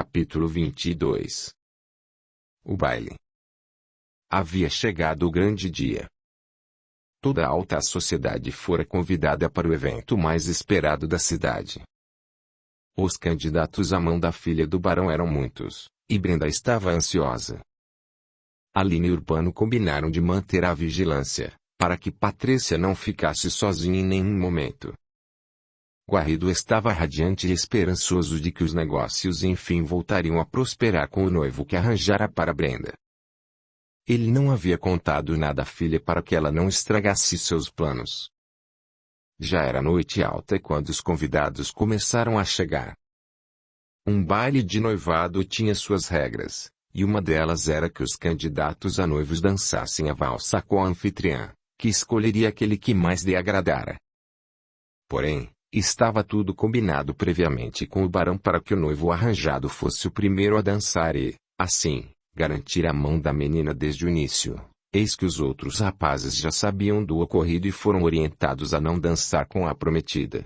Capítulo 22. O baile. Havia chegado o grande dia. Toda a alta sociedade fora convidada para o evento mais esperado da cidade. Os candidatos à mão da filha do barão eram muitos, e Brenda estava ansiosa. Aline e Urbano combinaram de manter a vigilância, para que Patrícia não ficasse sozinha em nenhum momento. Guarrido estava radiante e esperançoso de que os negócios enfim voltariam a prosperar com o noivo que arranjara para Brenda. Ele não havia contado nada à filha para que ela não estragasse seus planos. Já era noite alta quando os convidados começaram a chegar. Um baile de noivado tinha suas regras, e uma delas era que os candidatos a noivos dançassem a valsa com a anfitriã, que escolheria aquele que mais lhe agradara. Porém, estava tudo combinado previamente com o barão para que o noivo arranjado fosse o primeiro a dançar e, assim, garantir a mão da menina desde o início. Eis que os outros rapazes já sabiam do ocorrido e foram orientados a não dançar com a prometida.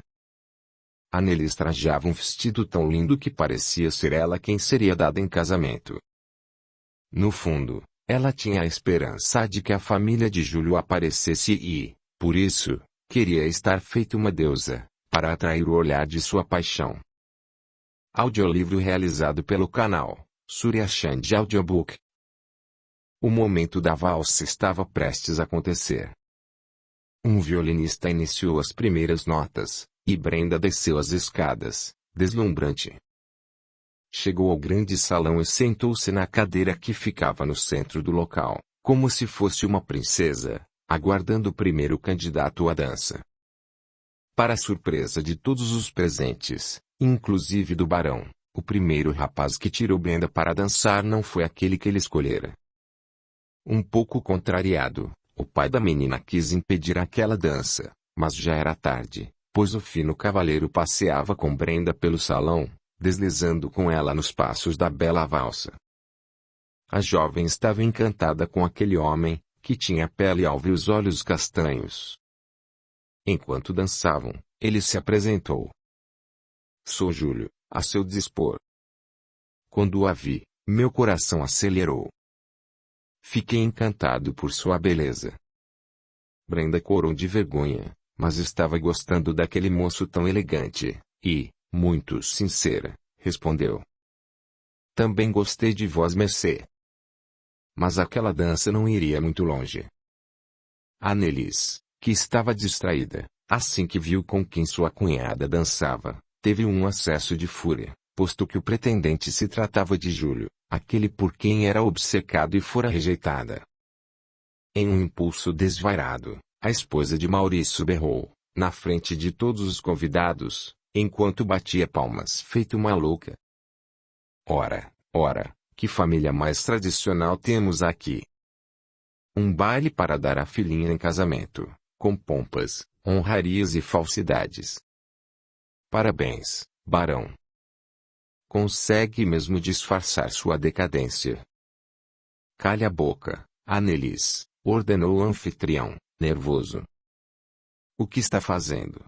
Annelise trajava um vestido tão lindo que parecia ser ela quem seria dada em casamento. No fundo, ela tinha a esperança de que a família de Júlio aparecesse e, por isso, queria estar feita uma deusa, para atrair o olhar de sua paixão. Audiolivro realizado pelo canal Surya Chand Audiobook. O momento da valsa estava prestes a acontecer. Um violinista iniciou as primeiras notas, e Brenda desceu as escadas, deslumbrante. Chegou ao grande salão e sentou-se na cadeira que ficava no centro do local, como se fosse uma princesa, aguardando o primeiro candidato à dança. Para a surpresa de todos os presentes, inclusive do barão, o primeiro rapaz que tirou Brenda para dançar não foi aquele que ele escolhera. Um pouco contrariado, o pai da menina quis impedir aquela dança, mas já era tarde, pois o fino cavalheiro passeava com Brenda pelo salão, deslizando com ela nos passos da bela valsa. A jovem estava encantada com aquele homem, que tinha a pele alva e os olhos castanhos. Enquanto dançavam, ele se apresentou. Sou Júlio, a seu dispor. Quando a vi, meu coração acelerou. Fiquei encantado por sua beleza. Brenda corou de vergonha, mas estava gostando daquele moço tão elegante, e, muito sincera, respondeu. Também gostei de vós, mercê. Mas aquela dança não iria muito longe. Annelise, que estava distraída, assim que viu com quem sua cunhada dançava, teve um acesso de fúria, posto que o pretendente se tratava de Júlio, aquele por quem era obcecado e fora rejeitada. Em um impulso desvairado, a esposa de Maurício berrou, na frente de todos os convidados, enquanto batia palmas feito uma louca. Ora, que família mais tradicional temos aqui! Um baile para dar a filhinha em casamento, com pompas, honrarias e falsidades. Parabéns, barão. Consegue mesmo disfarçar sua decadência. Calha a boca, Annelise, ordenou o anfitrião, nervoso. O que está fazendo?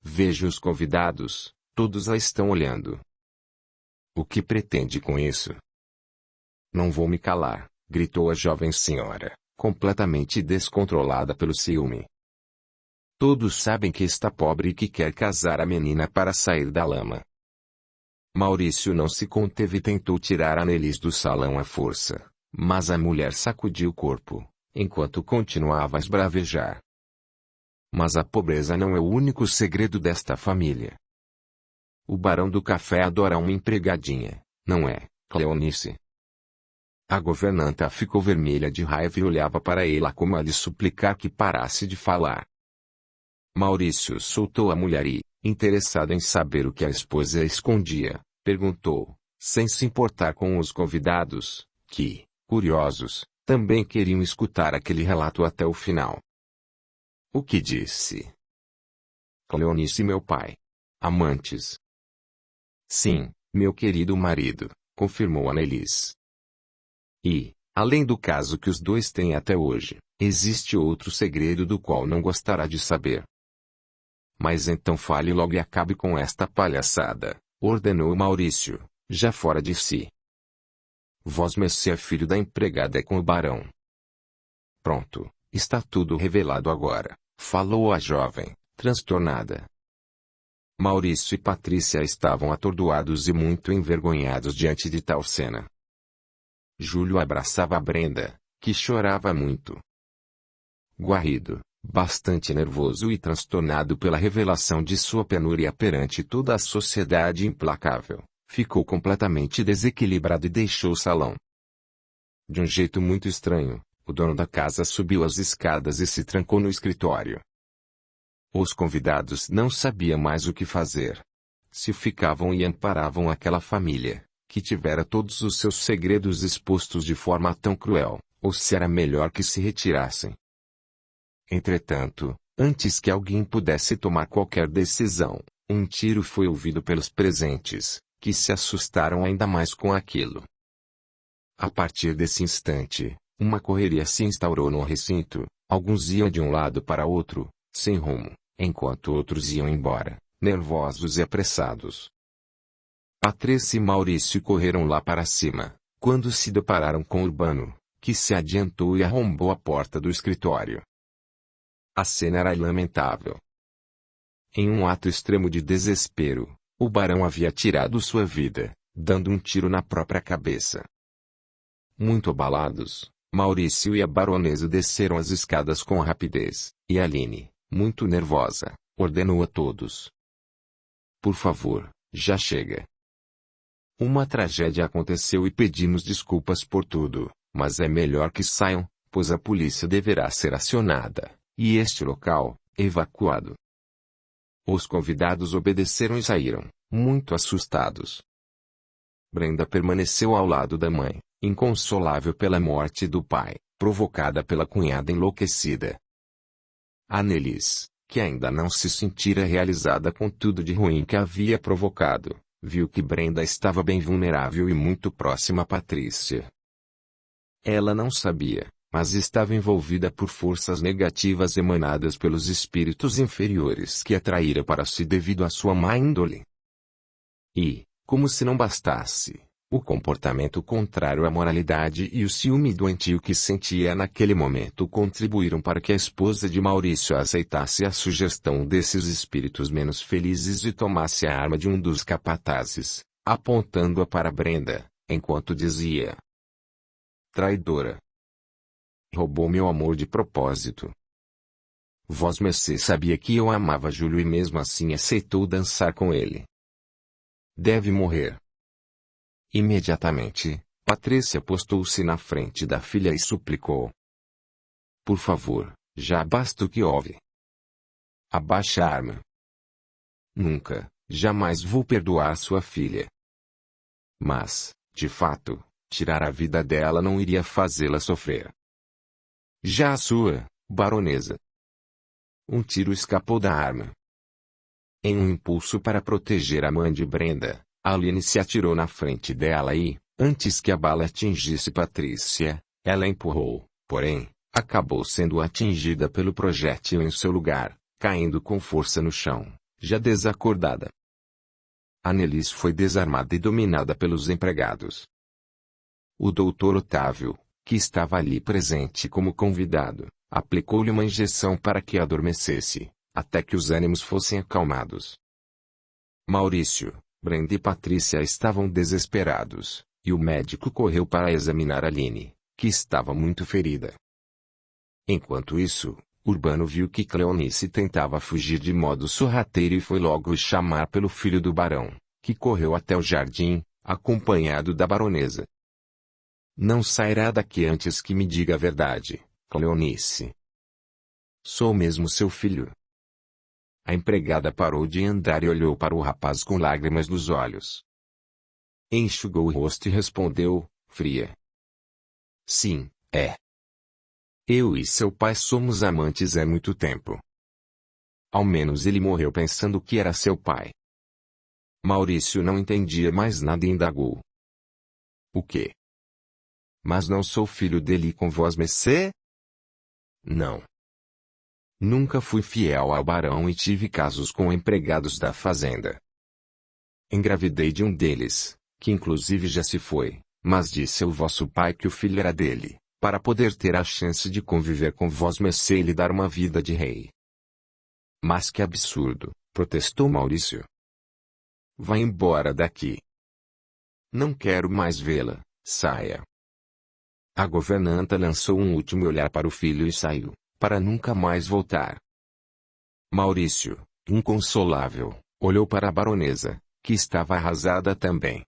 Veja os convidados, todos a estão olhando. O que pretende com isso? Não vou me calar, gritou a jovem senhora, completamente descontrolada pelo ciúme. Todos sabem que está pobre e que quer casar a menina para sair da lama. Maurício não se conteve e tentou tirar Annelise do salão à força, mas a mulher sacudiu o corpo, enquanto continuava a esbravejar. Mas a pobreza não é o único segredo desta família. O barão do café adora uma empregadinha, não é, Cleonice? A governanta ficou vermelha de raiva e olhava para ela como a lhe suplicar que parasse de falar. Maurício soltou a mulher e, interessado em saber o que a esposa escondia, perguntou, sem se importar com os convidados, que, curiosos, também queriam escutar aquele relato até o final. O que disse? Cleonice e meu pai. Amantes. Sim, meu querido marido, confirmou Annelise. E, além do caso que os dois têm até hoje, existe outro segredo do qual não gostará de saber. Mas então fale logo e acabe com esta palhaçada, ordenou Maurício, já fora de si. Vosmecê é filho da empregada com o barão. Pronto, está tudo revelado agora, falou a jovem, transtornada. Maurício e Patrícia estavam atordoados e muito envergonhados diante de tal cena. Júlio abraçava a Brenda, que chorava muito. Guarrido, bastante nervoso e transtornado pela revelação de sua penúria perante toda a sociedade implacável, ficou completamente desequilibrado e deixou o salão. De um jeito muito estranho, o dono da casa subiu as escadas e se trancou no escritório. Os convidados não sabiam mais o que fazer. Se ficavam e amparavam aquela família, que tivera todos os seus segredos expostos de forma tão cruel, ou se era melhor que se retirassem. Entretanto, antes que alguém pudesse tomar qualquer decisão, um tiro foi ouvido pelos presentes, que se assustaram ainda mais com aquilo. A partir desse instante, uma correria se instaurou no recinto, alguns iam de um lado para outro, sem rumo, enquanto outros iam embora, nervosos e apressados. Patrícia e Maurício correram lá para cima, quando se depararam com Urbano, que se adiantou e arrombou a porta do escritório. A cena era lamentável. Em um ato extremo de desespero, o barão havia tirado sua vida, dando um tiro na própria cabeça. Muito abalados, Maurício e a baronesa desceram as escadas com rapidez, e Aline, muito nervosa, ordenou a todos: por favor, já chega. Uma tragédia aconteceu e pedimos desculpas por tudo, mas é melhor que saiam, pois a polícia deverá ser acionada, e este local, evacuado. Os convidados obedeceram e saíram, muito assustados. Brenda permaneceu ao lado da mãe, inconsolável pela morte do pai, provocada pela cunhada enlouquecida. Anelis, que ainda não se sentira realizada com tudo de ruim que havia provocado, viu que Brenda estava bem vulnerável e muito próxima a Patrícia. Ela não sabia, mas estava envolvida por forças negativas emanadas pelos espíritos inferiores que atraíra para si devido à sua má índole. E, como se não bastasse, o comportamento contrário à moralidade e o ciúme doentio que sentia naquele momento contribuíram para que a esposa de Maurício aceitasse a sugestão desses espíritos menos felizes e tomasse a arma de um dos capatazes, apontando-a para Brenda, enquanto dizia: traidora! Roubou meu amor de propósito. Vosmecê sabia que eu amava Júlio e mesmo assim aceitou dançar com ele. Deve morrer. Imediatamente, Patrícia postou-se na frente da filha e suplicou: por favor, já basta o que houve. Abaixe a arma. Nunca, jamais vou perdoar sua filha. Mas, de fato, tirar a vida dela não iria fazê-la sofrer. Já a sua, baronesa. Um tiro escapou da arma. Em um impulso para proteger a mãe de Brenda, Aline se atirou na frente dela e, antes que a bala atingisse Patrícia, ela empurrou, porém, acabou sendo atingida pelo projétil em seu lugar, caindo com força no chão, já desacordada. Anelis foi desarmada e dominada pelos empregados. O doutor Otávio, que estava ali presente como convidado, aplicou-lhe uma injeção para que adormecesse, até que os ânimos fossem acalmados. Maurício, Brenda e Patrícia estavam desesperados, e o médico correu para examinar Aline, que estava muito ferida. Enquanto isso, Urbano viu que Cleonice tentava fugir de modo sorrateiro e foi logo chamar pelo filho do barão, que correu até o jardim, acompanhado da baronesa. Não sairá daqui antes que me diga a verdade, Cleonice. Sou mesmo seu filho. A empregada parou de andar e olhou para o rapaz com lágrimas nos olhos. Enxugou o rosto e respondeu, fria: sim, é. Eu e seu pai somos amantes há muito tempo. Ao menos ele morreu pensando que era seu pai. Maurício não entendia mais nada e indagou: o quê? Mas não sou filho dele com vosmecê? Não. Nunca fui fiel ao barão e tive casos com empregados da fazenda. Engravidei de um deles, que inclusive já se foi, mas disse ao vosso pai que o filho era dele, para poder ter a chance de conviver com vosmecê e lhe dar uma vida de rei. Mas que absurdo, protestou Maurício. Vá embora daqui. Não quero mais vê-la, saia. A governanta lançou um último olhar para o filho e saiu, para nunca mais voltar. Maurício, inconsolável, olhou para a baronesa, que estava arrasada também.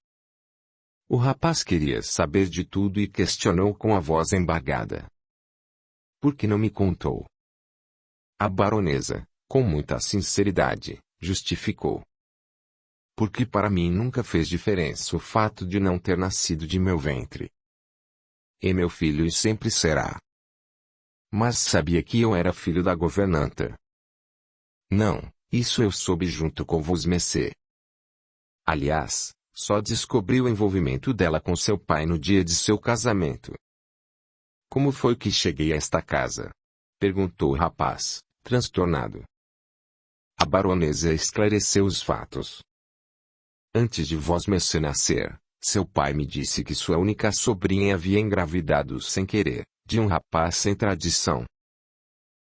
O rapaz queria saber de tudo e questionou com a voz embargada. Por que não me contou? A baronesa, com muita sinceridade, justificou. Porque para mim nunca fez diferença o fato de não ter nascido de meu ventre. É meu filho e sempre será. Mas sabia que eu era filho da governanta. Não, isso eu soube junto com vosmecê. Aliás, só descobri o envolvimento dela com seu pai no dia de seu casamento. Como foi que cheguei a esta casa? Perguntou o rapaz, transtornado. A baronesa esclareceu os fatos. Antes de vosmecê nascer, seu pai me disse que sua única sobrinha havia engravidado sem querer, de um rapaz sem tradição.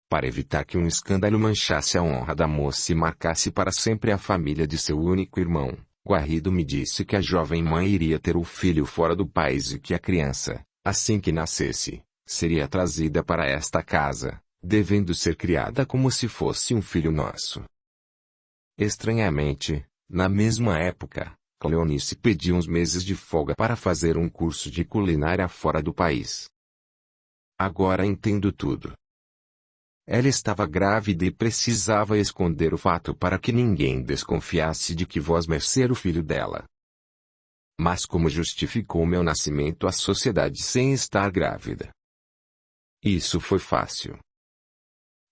Para evitar que um escândalo manchasse a honra da moça e marcasse para sempre a família de seu único irmão, Guarrido me disse que a jovem mãe iria ter o filho fora do país e que a criança, assim que nascesse, seria trazida para esta casa, devendo ser criada como se fosse um filho nosso. Estranhamente, na mesma época, Cleonice pediu uns meses de folga para fazer um curso de culinária fora do país. Agora entendo tudo. Ela estava grávida e precisava esconder o fato para que ninguém desconfiasse de que vosmecê era o filho dela. Mas como justificou meu nascimento à sociedade sem estar grávida? Isso foi fácil.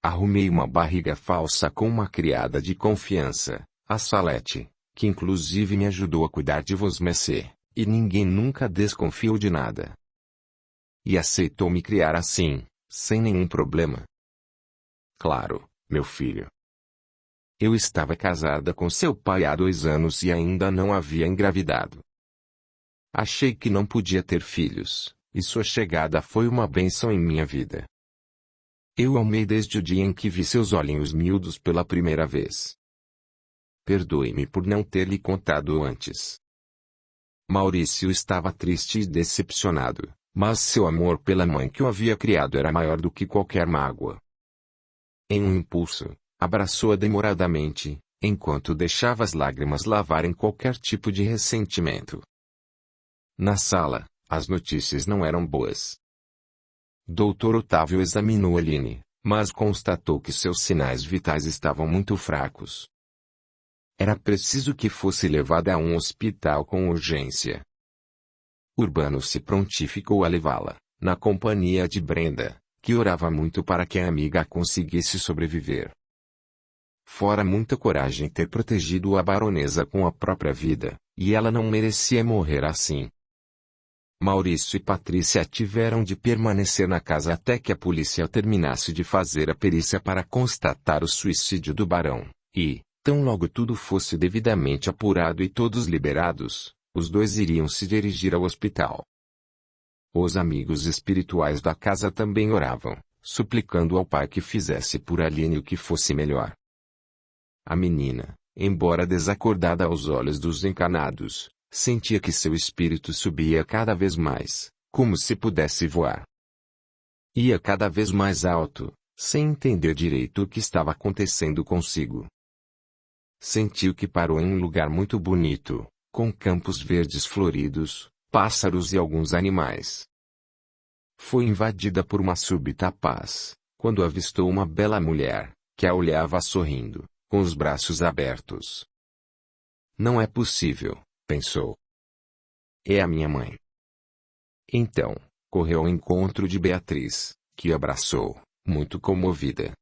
Arrumei uma barriga falsa com uma criada de confiança, a Salete, que inclusive me ajudou a cuidar de vosmecê, e ninguém nunca desconfiou de nada. E aceitou me criar assim, sem nenhum problema. Claro, meu filho. Eu estava casada com seu pai há 2 anos e ainda não havia engravidado. Achei que não podia ter filhos, e sua chegada foi uma bênção em minha vida. Eu amei desde o dia em que vi seus olhinhos miúdos pela primeira vez. Perdoe-me por não ter lhe contado antes. Maurício estava triste e decepcionado, mas seu amor pela mãe que o havia criado era maior do que qualquer mágoa. Em um impulso, abraçou-a demoradamente, enquanto deixava as lágrimas lavarem qualquer tipo de ressentimento. Na sala, as notícias não eram boas. Dr. Otávio examinou Aline, mas constatou que seus sinais vitais estavam muito fracos. Era preciso que fosse levada a um hospital com urgência. Urbano se prontificou a levá-la, na companhia de Brenda, que orava muito para que a amiga conseguisse sobreviver. Fora muita coragem ter protegido a baronesa com a própria vida, e ela não merecia morrer assim. Maurício e Patrícia tiveram de permanecer na casa até que a polícia terminasse de fazer a perícia para constatar o suicídio do barão, e, tão logo tudo fosse devidamente apurado e todos liberados, os dois iriam se dirigir ao hospital. Os amigos espirituais da casa também oravam, suplicando ao pai que fizesse por Aline o que fosse melhor. A menina, embora desacordada aos olhos dos encanados, sentia que seu espírito subia cada vez mais, como se pudesse voar. Ia cada vez mais alto, sem entender direito o que estava acontecendo consigo. Sentiu que parou em um lugar muito bonito, com campos verdes floridos, pássaros e alguns animais. Foi invadida por uma súbita paz, quando avistou uma bela mulher, que a olhava sorrindo, com os braços abertos. Não é possível, pensou. É a minha mãe. Então, correu ao encontro de Beatriz, que abraçou, muito comovida.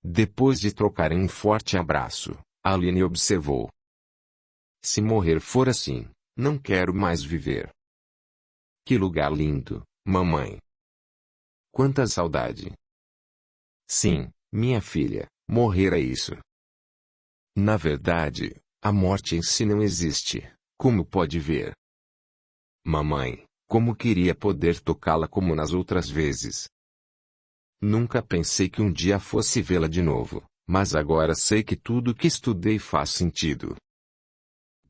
Depois de trocarem um forte abraço, Aline observou. Se morrer for assim, não quero mais viver. Que lugar lindo, mamãe. Quanta saudade. Sim, minha filha, morrer é isso. Na verdade, a morte em si não existe, como pode ver. Mamãe, como queria poder tocá-la como nas outras vezes. Nunca pensei que um dia fosse vê-la de novo, mas agora sei que tudo o que estudei faz sentido.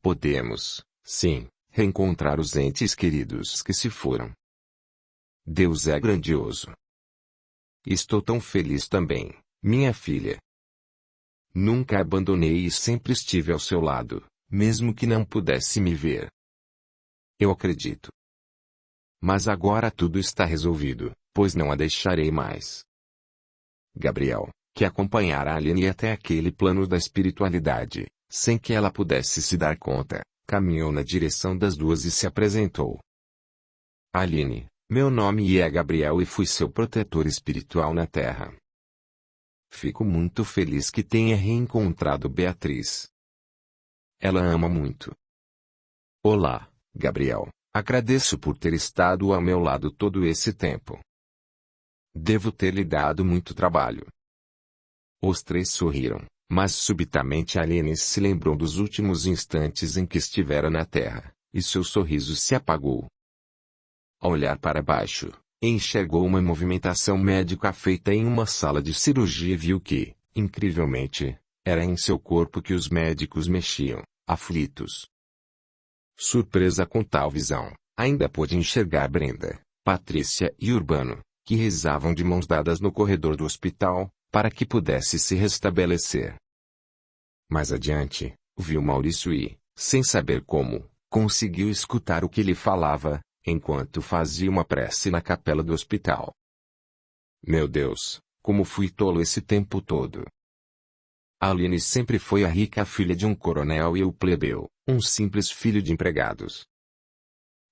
Podemos, sim, reencontrar os entes queridos que se foram. Deus é grandioso. Estou tão feliz também, minha filha. Nunca a abandonei e sempre estive ao seu lado, mesmo que não pudesse me ver. Eu acredito. Mas agora tudo está resolvido, pois não a deixarei mais. Gabriel, que acompanhara Aline até aquele plano da espiritualidade, sem que ela pudesse se dar conta, caminhou na direção das duas e se apresentou. Aline, meu nome é Gabriel e fui seu protetor espiritual na Terra. Fico muito feliz que tenha reencontrado Beatriz. Ela ama muito. Olá, Gabriel, agradeço por ter estado ao meu lado todo esse tempo. Devo ter lhe dado muito trabalho. Os três sorriram, mas subitamente Aline se lembrou dos últimos instantes em que estivera na Terra, e seu sorriso se apagou. Ao olhar para baixo, enxergou uma movimentação médica feita em uma sala de cirurgia e viu que, incrivelmente, era em seu corpo que os médicos mexiam, aflitos. Surpresa com tal visão, ainda pôde enxergar Brenda, Patrícia e Urbano, que rezavam de mãos dadas no corredor do hospital, para que pudesse se restabelecer. Mais adiante, viu Maurício e, sem saber como, conseguiu escutar o que lhe falava, enquanto fazia uma prece na capela do hospital. Meu Deus, como fui tolo esse tempo todo. Aline sempre foi a rica filha de um coronel e eu plebeu, um simples filho de empregados.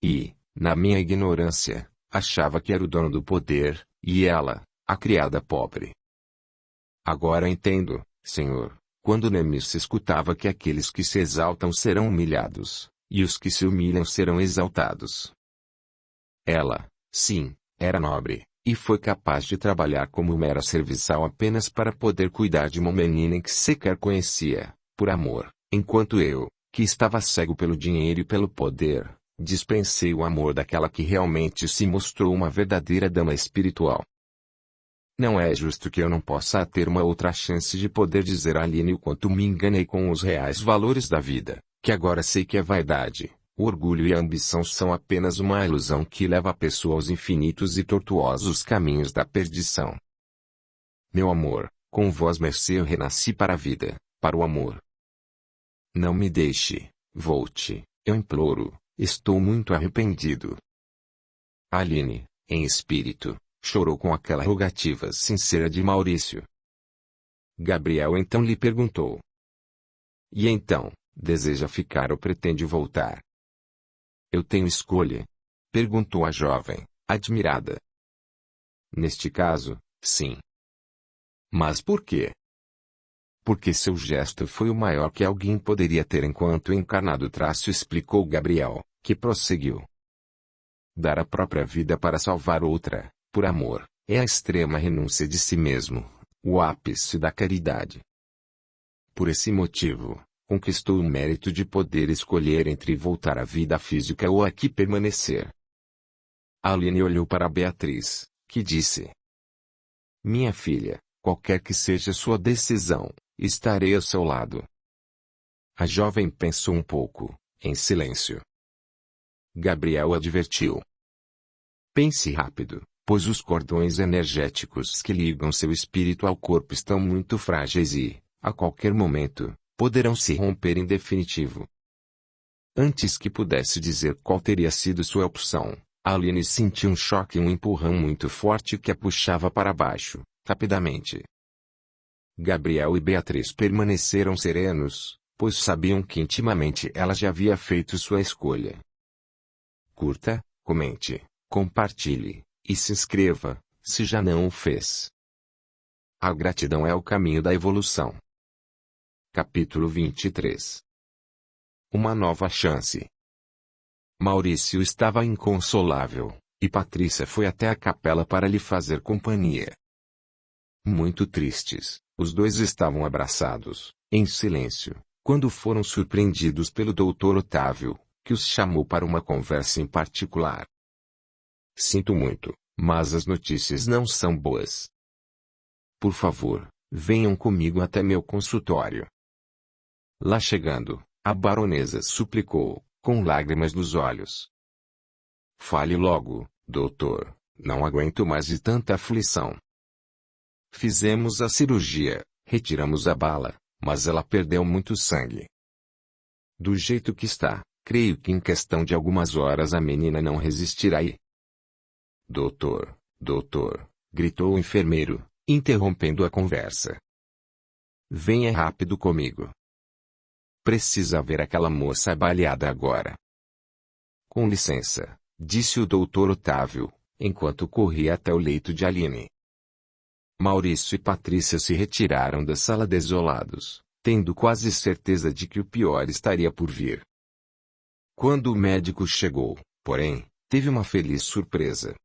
E, na minha ignorância, achava que era o dono do poder, e ela, a criada pobre. Agora entendo, Senhor, quando Neemias escutava que aqueles que se exaltam serão humilhados, e os que se humilham serão exaltados. Ela, sim, era nobre, e foi capaz de trabalhar como mera serviçal apenas para poder cuidar de uma menina que sequer conhecia, por amor, enquanto eu, que estava cego pelo dinheiro e pelo poder, dispensei o amor daquela que realmente se mostrou uma verdadeira dama espiritual. Não é justo que eu não possa ter uma outra chance de poder dizer a Aline o quanto me enganei com os reais valores da vida, que agora sei que é vaidade. O orgulho e a ambição são apenas uma ilusão que leva a pessoa aos infinitos e tortuosos caminhos da perdição. Meu amor, com vós mercê eu renasci para a vida, para o amor. Não me deixe, volte, eu imploro, estou muito arrependido. Aline, em espírito, chorou com aquela rogativa sincera de Maurício. Gabriel então lhe perguntou. E então, deseja ficar ou pretende voltar? Eu tenho escolha? Perguntou a jovem, admirada. Neste caso, sim. Mas por quê? Porque seu gesto foi o maior que alguém poderia ter enquanto encarnado, explicou Gabriel, que prosseguiu. Dar a própria vida para salvar outra, por amor, é a extrema renúncia de si mesmo, o ápice da caridade. Por esse motivo, conquistou o mérito de poder escolher entre voltar à vida física ou aqui permanecer. Aline olhou para Beatriz, que disse. Minha filha, qualquer que seja sua decisão, estarei ao seu lado. A jovem pensou um pouco, em silêncio. Gabriel advertiu. Pense rápido, pois os cordões energéticos que ligam seu espírito ao corpo estão muito frágeis e, a qualquer momento, poderão se romper em definitivo. Antes que pudesse dizer qual teria sido sua opção, Aline sentiu um choque e um empurrão muito forte que a puxava para baixo, rapidamente. Gabriel e Beatriz permaneceram serenos, pois sabiam que intimamente ela já havia feito sua escolha. Curta, comente, compartilhe, e se inscreva, se já não o fez. A gratidão é o caminho da evolução. Capítulo 23. Uma nova chance. Maurício estava inconsolável, e Patrícia foi até a capela para lhe fazer companhia. Muito tristes, os dois estavam abraçados, em silêncio, quando foram surpreendidos pelo Dr. Otávio, que os chamou para uma conversa em particular. Sinto muito, mas as notícias não são boas. Por favor, venham comigo até meu consultório. Lá chegando, a baronesa suplicou, com lágrimas nos olhos. Fale logo, doutor, não aguento mais de tanta aflição. Fizemos a cirurgia, retiramos a bala, mas ela perdeu muito sangue. Do jeito que está, creio que em questão de algumas horas a menina não resistirá e... Doutor, doutor, gritou o enfermeiro, interrompendo a conversa. Venha rápido comigo. Precisa ver aquela moça baleada agora. Com licença, disse o doutor Otávio, enquanto corria até o leito de Aline. Maurício e Patrícia se retiraram da sala desolados, tendo quase certeza de que o pior estaria por vir. Quando o médico chegou, porém, teve uma feliz surpresa.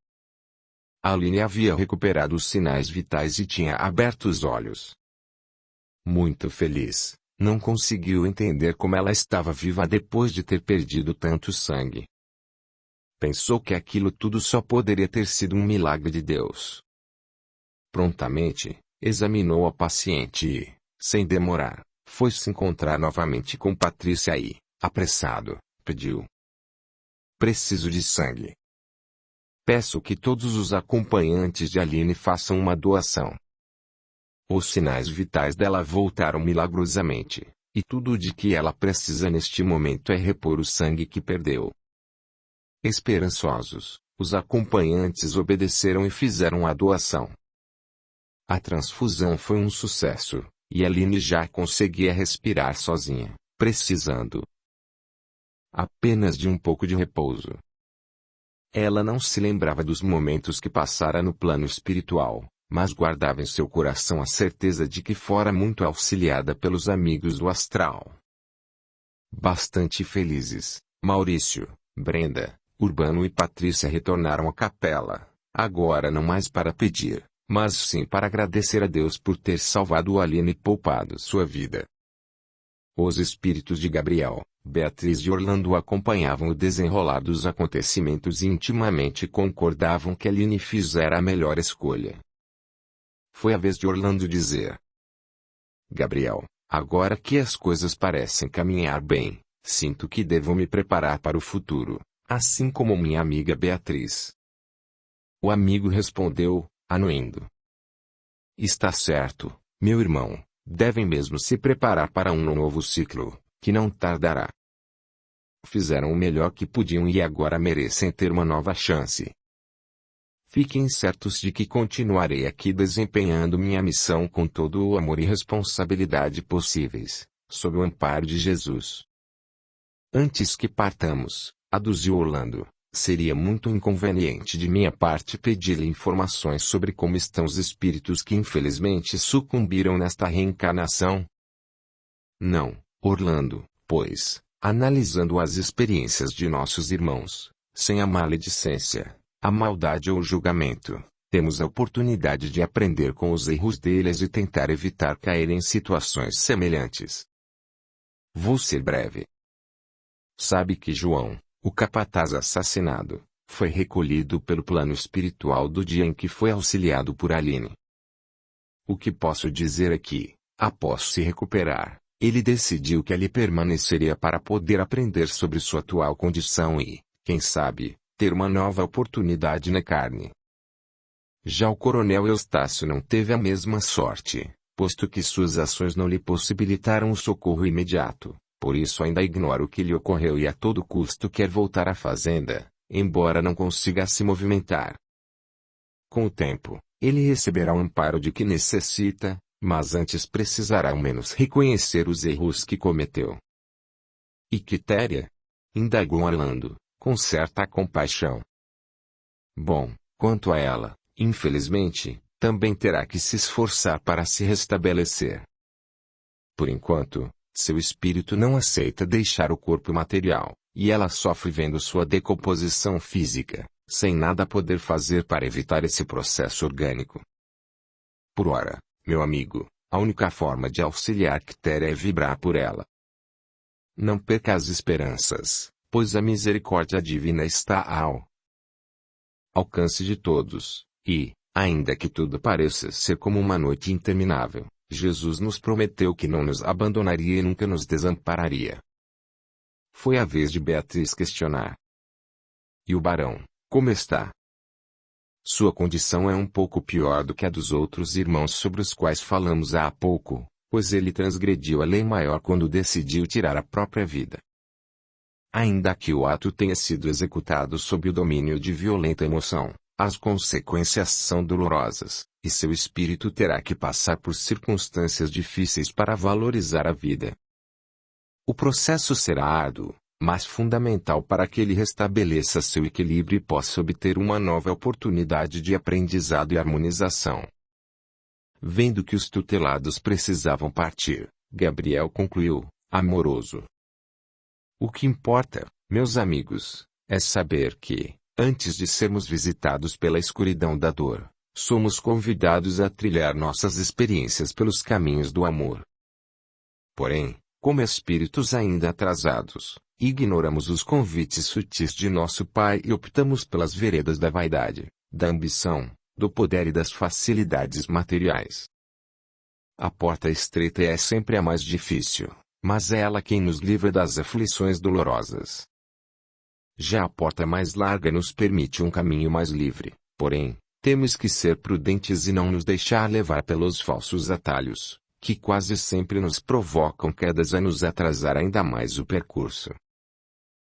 Aline havia recuperado os sinais vitais e tinha aberto os olhos. Muito feliz, não conseguiu entender como ela estava viva depois de ter perdido tanto sangue. Pensou que aquilo tudo só poderia ter sido um milagre de Deus. Prontamente, examinou a paciente e, sem demorar, foi se encontrar novamente com Patrícia e, apressado, pediu: Preciso de sangue. Peço que todos os acompanhantes de Aline façam uma doação. Os sinais vitais dela voltaram milagrosamente, e tudo de que ela precisa neste momento é repor o sangue que perdeu. Esperançosos, os acompanhantes obedeceram e fizeram a doação. A transfusão foi um sucesso, e Aline já conseguia respirar sozinha, precisando apenas de um pouco de repouso. Ela não se lembrava dos momentos que passara no plano espiritual, mas guardava em seu coração a certeza de que fora muito auxiliada pelos amigos do astral. Bastante felizes, Maurício, Brenda, Urbano e Patrícia retornaram à capela, agora não mais para pedir, mas sim para agradecer a Deus por ter salvado Aline e poupado sua vida. Os espíritos de Gabriel, Beatriz e Orlando acompanhavam o desenrolar dos acontecimentos e intimamente concordavam que Aline fizera a melhor escolha. Foi a vez de Orlando dizer: Gabriel, agora que as coisas parecem caminhar bem, sinto que devo me preparar para o futuro, assim como minha amiga Beatriz. O amigo respondeu, anuindo: Está certo, meu irmão, devem mesmo se preparar para um novo ciclo, que não tardará. Fizeram o melhor que podiam e agora merecem ter uma nova chance. Fiquem certos de que continuarei aqui desempenhando minha missão com todo o amor e responsabilidade possíveis, sob o amparo de Jesus. Antes que partamos, aduziu Orlando, seria muito inconveniente de minha parte pedir-lhe informações sobre como estão os espíritos que infelizmente sucumbiram nesta reencarnação? Não, Orlando, pois, analisando as experiências de nossos irmãos, sem a maledicência, a maldade ou o julgamento, temos a oportunidade de aprender com os erros deles e tentar evitar cair em situações semelhantes. Vou ser breve. Sabe que João, o capataz assassinado, foi recolhido pelo plano espiritual do dia em que foi auxiliado por Aline. O que posso dizer é que, após se recuperar, ele decidiu que ali permaneceria para poder aprender sobre sua atual condição e, quem sabe, ter uma nova oportunidade na carne. Já o coronel Eustácio não teve a mesma sorte, posto que suas ações não lhe possibilitaram o socorro imediato, por isso ainda ignora o que lhe ocorreu e a todo custo quer voltar à fazenda, embora não consiga se movimentar. Com o tempo, ele receberá o amparo de que necessita, mas antes precisará ao menos reconhecer os erros que cometeu. E Quitéria? Indagou Orlando, com certa compaixão. Bom, quanto a ela, infelizmente, também terá que se esforçar para se restabelecer. Por enquanto, seu espírito não aceita deixar o corpo material, e ela sofre vendo sua decomposição física, sem nada poder fazer para evitar esse processo orgânico. Por ora, meu amigo, a única forma de auxiliar Quitéria é vibrar por ela. Não perca as esperanças, pois a misericórdia divina está ao alcance de todos, e, ainda que tudo pareça ser como uma noite interminável, Jesus nos prometeu que não nos abandonaria e nunca nos desampararia. Foi a vez de Beatriz questionar. E o barão, como está? Sua condição é um pouco pior do que a dos outros irmãos sobre os quais falamos há pouco, pois ele transgrediu a lei maior quando decidiu tirar a própria vida. Ainda que o ato tenha sido executado sob o domínio de violenta emoção, as consequências são dolorosas, e seu espírito terá que passar por circunstâncias difíceis para valorizar a vida. O processo será árduo, mas fundamental para que ele restabeleça seu equilíbrio e possa obter uma nova oportunidade de aprendizado e harmonização. Vendo que os tutelados precisavam partir, Gabriel concluiu, amoroso. O que importa, meus amigos, é saber que, antes de sermos visitados pela escuridão da dor, somos convidados a trilhar nossas experiências pelos caminhos do amor. Porém, como espíritos ainda atrasados, ignoramos os convites sutis de nosso Pai e optamos pelas veredas da vaidade, da ambição, do poder e das facilidades materiais. A porta estreita é sempre a mais difícil, mas é ela quem nos livra das aflições dolorosas. Já a porta mais larga nos permite um caminho mais livre, porém, temos que ser prudentes e não nos deixar levar pelos falsos atalhos, que quase sempre nos provocam quedas a nos atrasar ainda mais o percurso.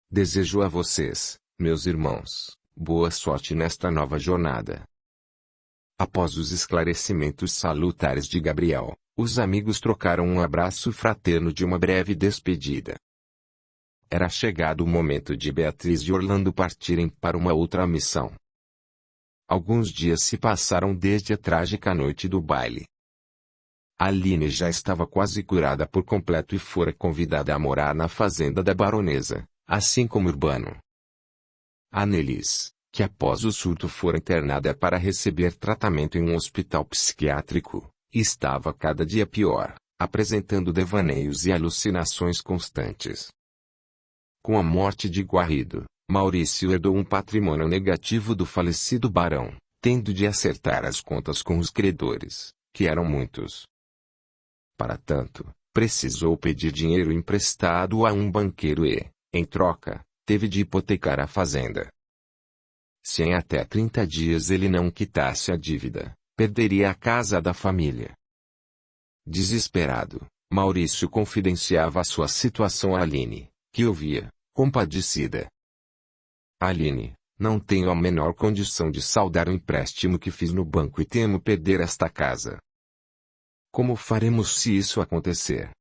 Desejo a vocês, meus irmãos, boa sorte nesta nova jornada. Após os esclarecimentos salutares de Gabriel, os amigos trocaram um abraço fraterno de uma breve despedida. Era chegado o momento de Beatriz e Orlando partirem para uma outra missão. Alguns dias se passaram desde a trágica noite do baile. Aline já estava quase curada por completo e fora convidada a morar na fazenda da baronesa, assim como Urbano. Annelise, que após o surto fora internada para receber tratamento em um hospital psiquiátrico, estava cada dia pior, apresentando devaneios e alucinações constantes. Com a morte de Guarrido, Maurício herdou um patrimônio negativo do falecido barão, tendo de acertar as contas com os credores, que eram muitos. Para tanto, precisou pedir dinheiro emprestado a um banqueiro e, em troca, teve de hipotecar a fazenda. Se em até 30 dias ele não quitasse a dívida, perderia a casa da família. Desesperado, Maurício confidenciava a sua situação a Aline, que ouvia, compadecida. Aline, não tenho a menor condição de saldar o empréstimo que fiz no banco e temo perder esta casa. Como faremos se isso acontecer?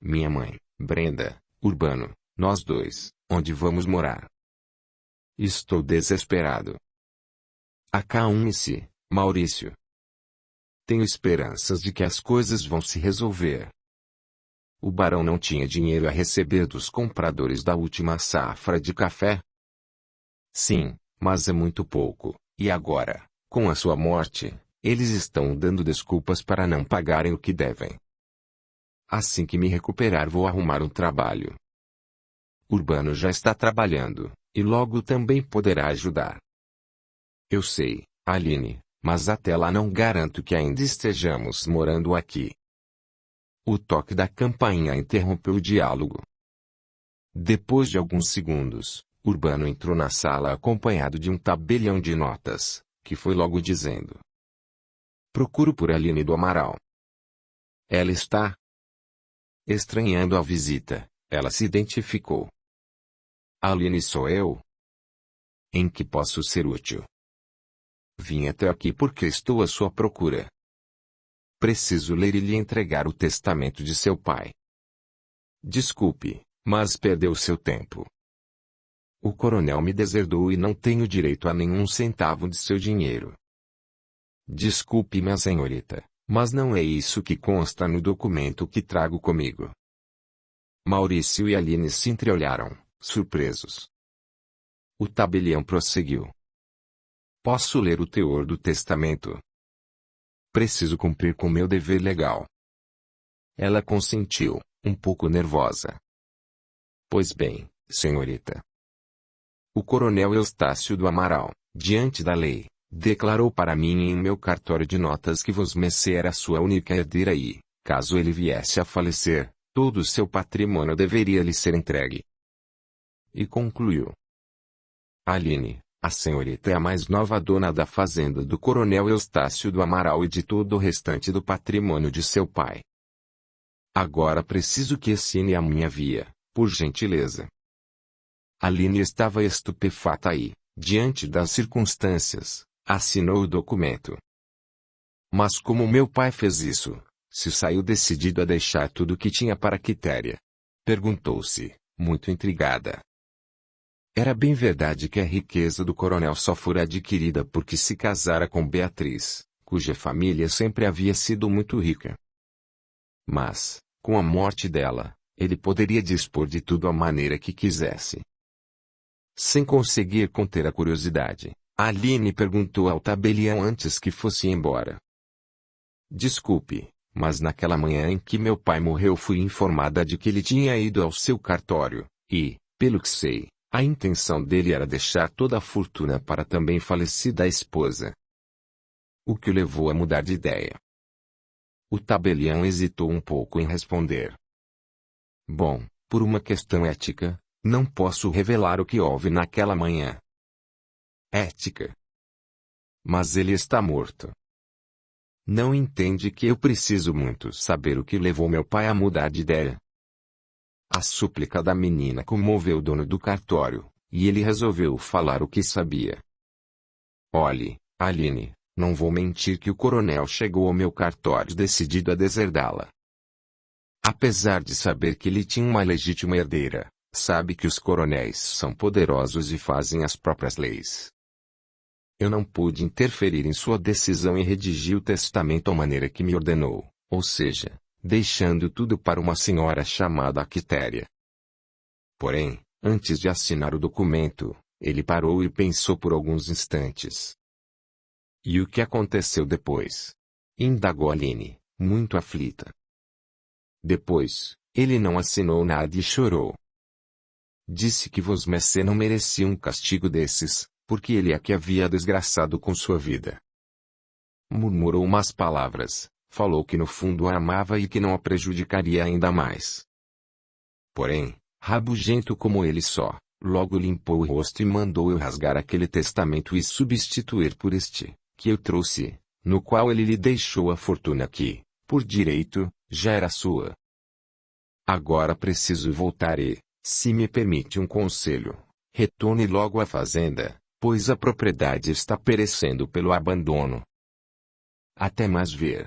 Minha mãe, Brenda, Urbano, nós dois, onde vamos morar? Estou desesperado. Acalme-se, Maurício. Tenho esperanças de que as coisas vão se resolver. O barão não tinha dinheiro a receber dos compradores da última safra de café? Sim, mas é muito pouco, e agora, com a sua morte, eles estão dando desculpas para não pagarem o que devem. Assim que me recuperar vou arrumar um trabalho. Urbano já está trabalhando, e logo também poderá ajudar. Eu sei, Aline, mas até lá não garanto que ainda estejamos morando aqui. O toque da campainha interrompeu o diálogo. Depois de alguns segundos, Urbano entrou na sala acompanhado de um tabelião de notas, que foi logo dizendo: procuro por Aline do Amaral. Ela está? Estranhando a visita, ela se identificou. Aline sou eu? Em que posso ser útil? Vim até aqui porque estou à sua procura. Preciso ler e lhe entregar o testamento de seu pai. Desculpe, mas perdeu seu tempo. O coronel me deserdou e não tenho direito a nenhum centavo de seu dinheiro. Desculpe, minha senhorita, mas não é isso que consta no documento que trago comigo. Maurício e Aline se entreolharam, surpresos. O tabelião prosseguiu. Posso ler o teor do testamento? Preciso cumprir com meu dever legal. Ela consentiu, um pouco nervosa. Pois bem, senhorita. O coronel Eustácio do Amaral, diante da lei, declarou para mim em meu cartório de notas que vosmecê era sua única herdeira e, caso ele viesse a falecer, todo o seu patrimônio deveria lhe ser entregue. E concluiu: Aline, a senhorita é a mais nova dona da fazenda do coronel Eustácio do Amaral e de todo o restante do patrimônio de seu pai. Agora preciso que assine a minha via, por gentileza. Aline estava estupefata e, diante das circunstâncias, assinou o documento. Mas como meu pai fez isso, se saiu decidido a deixar tudo o que tinha para Quitéria? Perguntou-se, muito intrigada. Era bem verdade que a riqueza do coronel só fora adquirida porque se casara com Beatriz, cuja família sempre havia sido muito rica. Mas, com a morte dela, ele poderia dispor de tudo à maneira que quisesse. Sem conseguir conter a curiosidade, Aline perguntou ao tabelião antes que fosse embora. Desculpe, mas naquela manhã em que meu pai morreu fui informada de que ele tinha ido ao seu cartório, e, pelo que sei, a intenção dele era deixar toda a fortuna para a também falecida esposa. O que o levou a mudar de ideia? O tabelião hesitou um pouco em responder. Bom, por uma questão ética, não posso revelar o que houve naquela manhã. Ética? Mas ele está morto. Não entende que eu preciso muito saber o que levou meu pai a mudar de ideia? A súplica da menina comoveu o dono do cartório, e ele resolveu falar o que sabia. Olhe, Aline, não vou mentir que o coronel chegou ao meu cartório decidido a deserdá-la. Apesar de saber que ele tinha uma legítima herdeira, sabe que os coronéis são poderosos e fazem as próprias leis. Eu não pude interferir em sua decisão e redigi o testamento à maneira que me ordenou, ou seja, deixando tudo para uma senhora chamada Quitéria. Porém, antes de assinar o documento, ele parou e pensou por alguns instantes. E o que aconteceu depois? Indagou Aline, muito aflita. Depois, ele não assinou nada e chorou. Disse que vosmecê não merecia um castigo desses, porque ele é que havia desgraçado com sua vida. Murmurou umas palavras, falou que no fundo a amava e que não a prejudicaria ainda mais. Porém, rabugento como ele só, logo limpou o rosto e mandou eu rasgar aquele testamento e substituir por este, que eu trouxe, no qual ele lhe deixou a fortuna que, por direito, já era sua. Agora preciso voltar e, se me permite um conselho, retorne logo à fazenda, pois a propriedade está perecendo pelo abandono. Até mais ver.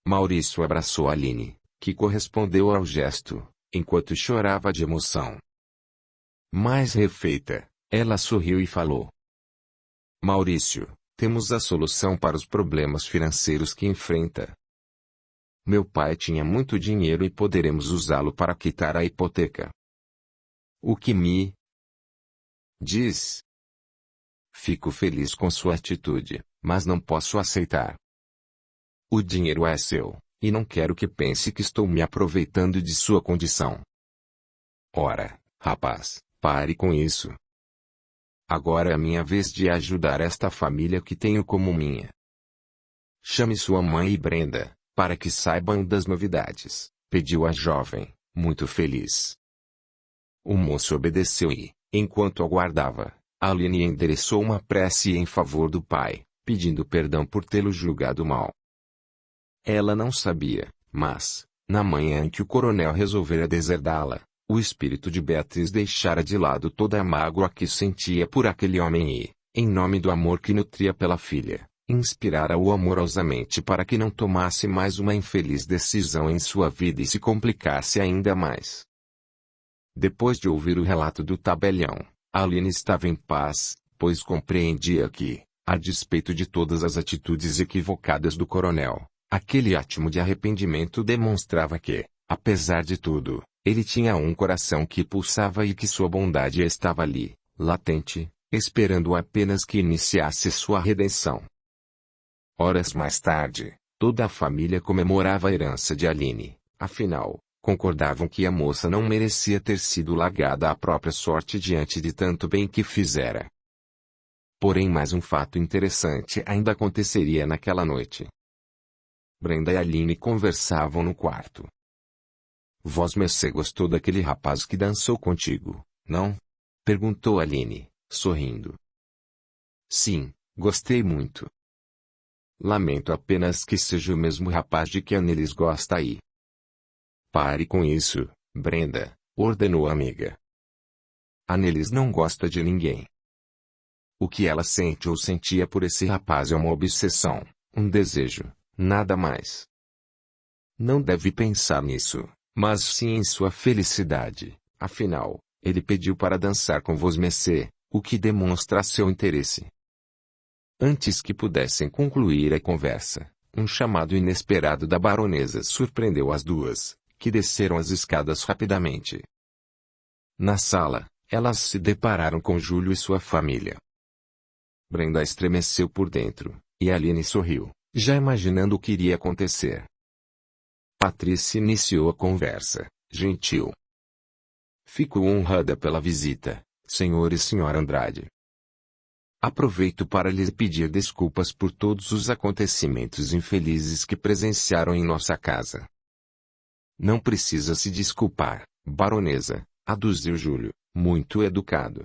Maurício abraçou Aline, que correspondeu ao gesto, enquanto chorava de emoção. Mais refeita, ela sorriu e falou: Maurício, temos a solução para os problemas financeiros que enfrenta. Meu pai tinha muito dinheiro e poderemos usá-lo para quitar a hipoteca. O que me diz? Fico feliz com sua atitude, mas não posso aceitar. O dinheiro é seu, e não quero que pense que estou me aproveitando de sua condição. Ora, rapaz, pare com isso. Agora é a minha vez de ajudar esta família que tenho como minha. Chame sua mãe e Brenda, para que saibam das novidades, pediu a jovem, muito feliz. O moço obedeceu e, enquanto aguardava, Aline endereçou uma prece em favor do pai, pedindo perdão por tê-lo julgado mal. Ela não sabia, mas, na manhã em que o coronel resolvera deserdá-la, o espírito de Beatriz deixara de lado toda a mágoa que sentia por aquele homem e, em nome do amor que nutria pela filha, inspirara-o amorosamente para que não tomasse mais uma infeliz decisão em sua vida e se complicasse ainda mais. Depois de ouvir o relato do tabelião, Aline estava em paz, pois compreendia que, a despeito de todas as atitudes equivocadas do coronel, aquele átimo de arrependimento demonstrava que, apesar de tudo, ele tinha um coração que pulsava e que sua bondade estava ali, latente, esperando apenas que iniciasse sua redenção. Horas mais tarde, toda a família comemorava a herança de Aline, afinal, Concordavam que a moça não merecia ter sido largada à própria sorte diante de tanto bem que fizera. Porém, mais um fato interessante ainda aconteceria naquela noite. Brenda e Aline conversavam no quarto. Vosmecê gostou daquele rapaz que dançou contigo, não? Perguntou Aline, sorrindo. Sim, gostei muito. Lamento apenas que seja o mesmo rapaz de que Anelis gosta aí. Pare com isso, Brenda, ordenou a amiga. Anelis não gosta de ninguém. O que ela sente ou sentia por esse rapaz é uma obsessão, um desejo, nada mais. Não deve pensar nisso, mas sim em sua felicidade, afinal, ele pediu para dançar com Vosmecê, o que demonstra seu interesse. Antes que pudessem concluir a conversa, um chamado inesperado da baronesa surpreendeu as duas, que desceram as escadas rapidamente. Na sala, elas se depararam com Júlio e sua família. Brenda estremeceu por dentro, e Aline sorriu, já imaginando o que iria acontecer. Patrícia iniciou a conversa, gentil. Fico honrada pela visita, senhor e senhora Andrade. Aproveito para lhes pedir desculpas por todos os acontecimentos infelizes que presenciaram em nossa casa. Não precisa se desculpar, baronesa, aduziu Júlio, muito educado.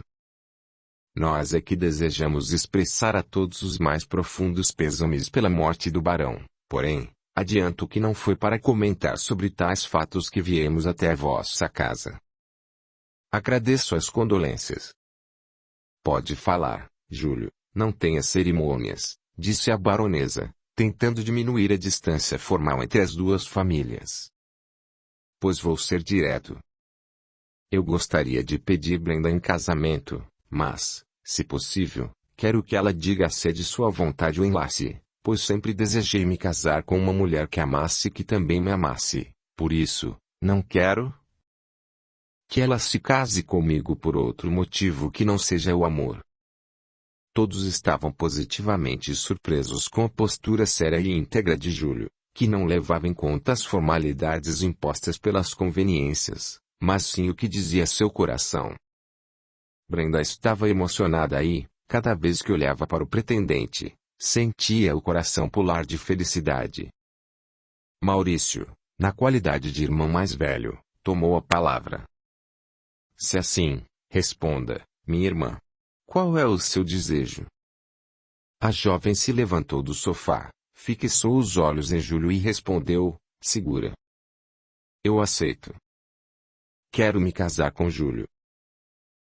Nós é que desejamos expressar a todos os mais profundos pêsames pela morte do barão, porém, adianto que não foi para comentar sobre tais fatos que viemos até a vossa casa. Agradeço as condolências. Pode falar, Júlio, não tenha cerimônias, disse a baronesa, tentando diminuir a distância formal entre as duas famílias. Pois vou ser direto. Eu gostaria de pedir Brenda em casamento, mas, se possível, quero que ela diga se é de sua vontade o enlace, pois sempre desejei me casar com uma mulher que amasse e que também me amasse, por isso, não quero que ela se case comigo por outro motivo que não seja o amor. Todos estavam positivamente surpresos com a postura séria e íntegra de Júlio, que não levava em conta as formalidades impostas pelas conveniências, mas sim o que dizia seu coração. Brenda estava emocionada e, cada vez que olhava para o pretendente, sentia o coração pular de felicidade. Maurício, na qualidade de irmão mais velho, tomou a palavra. Se assim, responda, minha irmã. Qual é o seu desejo? A jovem se levantou do sofá, fixou os olhos em Júlio e respondeu, segura. Eu aceito. Quero me casar com Júlio.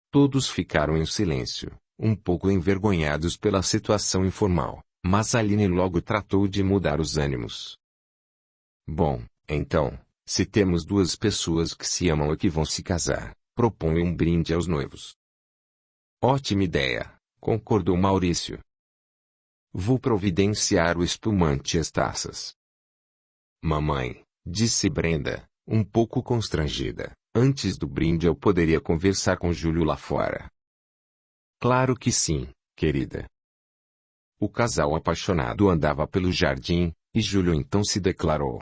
Todos ficaram em silêncio, um pouco envergonhados pela situação informal, mas Aline logo tratou de mudar os ânimos. Bom, então, se temos duas pessoas que se amam e que vão se casar, proponho um brinde aos noivos. Ótima ideia, concordou Maurício. Vou providenciar o espumante e as taças. Mamãe, disse Brenda, um pouco constrangida, antes do brinde eu poderia conversar com Júlio lá fora. Claro que sim, querida. O casal apaixonado andava pelo jardim, e Júlio então se declarou.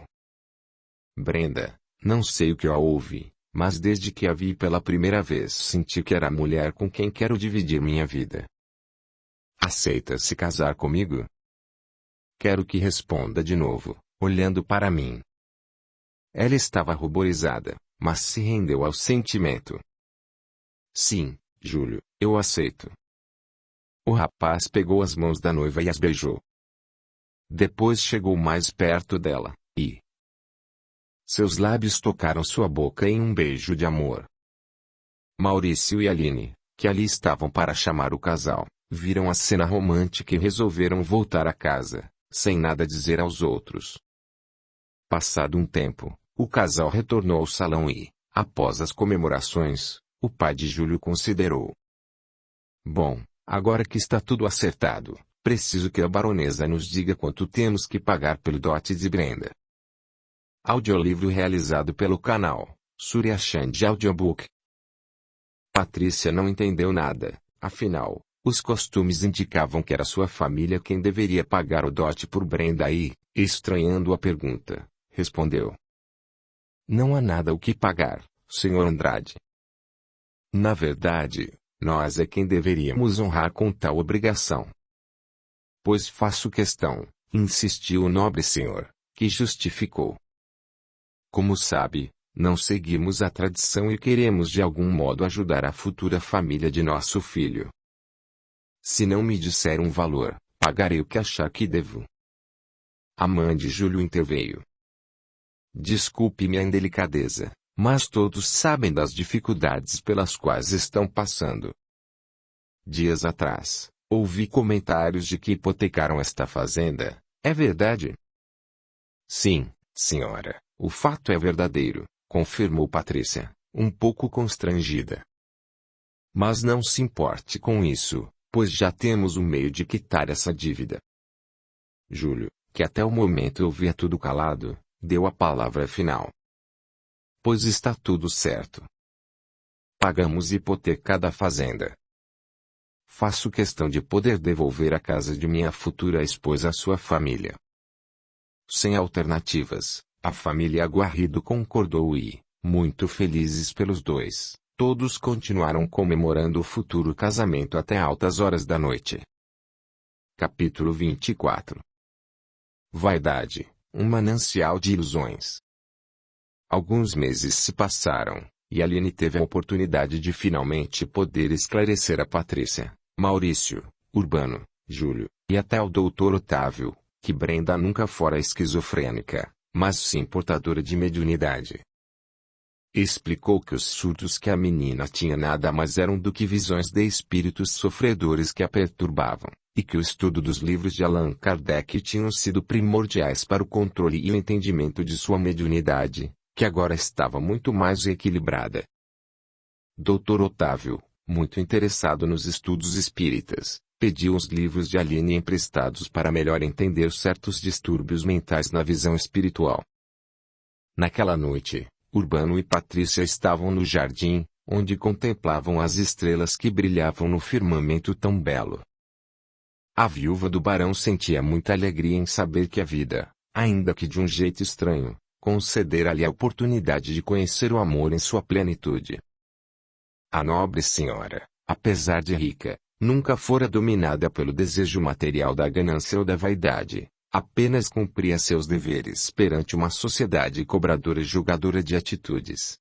Brenda, não sei o que houve, mas desde que a vi pela primeira vez senti que era a mulher com quem quero dividir minha vida. Aceita se casar comigo? Quero que responda de novo, olhando para mim. Ela estava ruborizada, mas se rendeu ao sentimento. Sim, Júlio, eu aceito. O rapaz pegou as mãos da noiva e as beijou. Depois chegou mais perto dela, e seus lábios tocaram sua boca em um beijo de amor. Maurício e Aline, que ali estavam para chamar o casal, viram a cena romântica e resolveram voltar a casa, sem nada dizer aos outros. Passado um tempo, o casal retornou ao salão e, após as comemorações, o pai de Júlio considerou. Bom, agora que está tudo acertado, preciso que a baronesa nos diga quanto temos que pagar pelo dote de Brenda. Audiolivro realizado pelo canal Surya Chand Audiobook. Patrícia não entendeu nada, afinal, os costumes indicavam que era sua família quem deveria pagar o dote por Brenda e, estranhando a pergunta, respondeu. Não há nada o que pagar, Sr. Andrade. Na verdade, nós é quem deveríamos honrar com tal obrigação. Pois faço questão, insistiu o nobre senhor, que justificou. Como sabe, não seguimos a tradição e queremos de algum modo ajudar a futura família de nosso filho. Se não me disser um valor, pagarei o que achar que devo. A mãe de Júlio interveio. Desculpe-me a indelicadeza, mas todos sabem das dificuldades pelas quais estão passando. Dias atrás, ouvi comentários de que hipotecaram esta fazenda, é verdade? Sim, senhora, o fato é verdadeiro, confirmou Patrícia, um pouco constrangida. Mas não se importe com isso, pois já temos um meio de quitar essa dívida. Júlio, que até o momento ouvia tudo calado, deu a palavra final. Pois está tudo certo. Pagamos hipoteca da fazenda. Faço questão de poder devolver a casa de minha futura esposa à sua família. Sem alternativas, a família Guarrido concordou e, muito felizes pelos dois, todos continuaram comemorando o futuro casamento até altas horas da noite. Capítulo 24. Vaidade, um manancial de ilusões. Alguns meses se passaram, e Aline teve a oportunidade de finalmente poder esclarecer a Patrícia, Maurício, Urbano, Júlio, e até o Dr. Otávio, que Brenda nunca fora esquizofrênica, mas sim portadora de mediunidade. Explicou que os surtos que a menina tinha nada mais eram do que visões de espíritos sofredores que a perturbavam, e que o estudo dos livros de Allan Kardec tinham sido primordiais para o controle e o entendimento de sua mediunidade, que agora estava muito mais equilibrada. Dr. Otávio, muito interessado nos estudos espíritas, pediu os livros de Aline emprestados para melhor entender certos distúrbios mentais na visão espiritual. Naquela noite, Urbano e Patrícia estavam no jardim, onde contemplavam as estrelas que brilhavam no firmamento tão belo. A viúva do barão sentia muita alegria em saber que a vida, ainda que de um jeito estranho, concedera-lhe a oportunidade de conhecer o amor em sua plenitude. A nobre senhora, apesar de rica, nunca fora dominada pelo desejo material da ganância ou da vaidade, apenas cumpria seus deveres perante uma sociedade cobradora e julgadora de atitudes.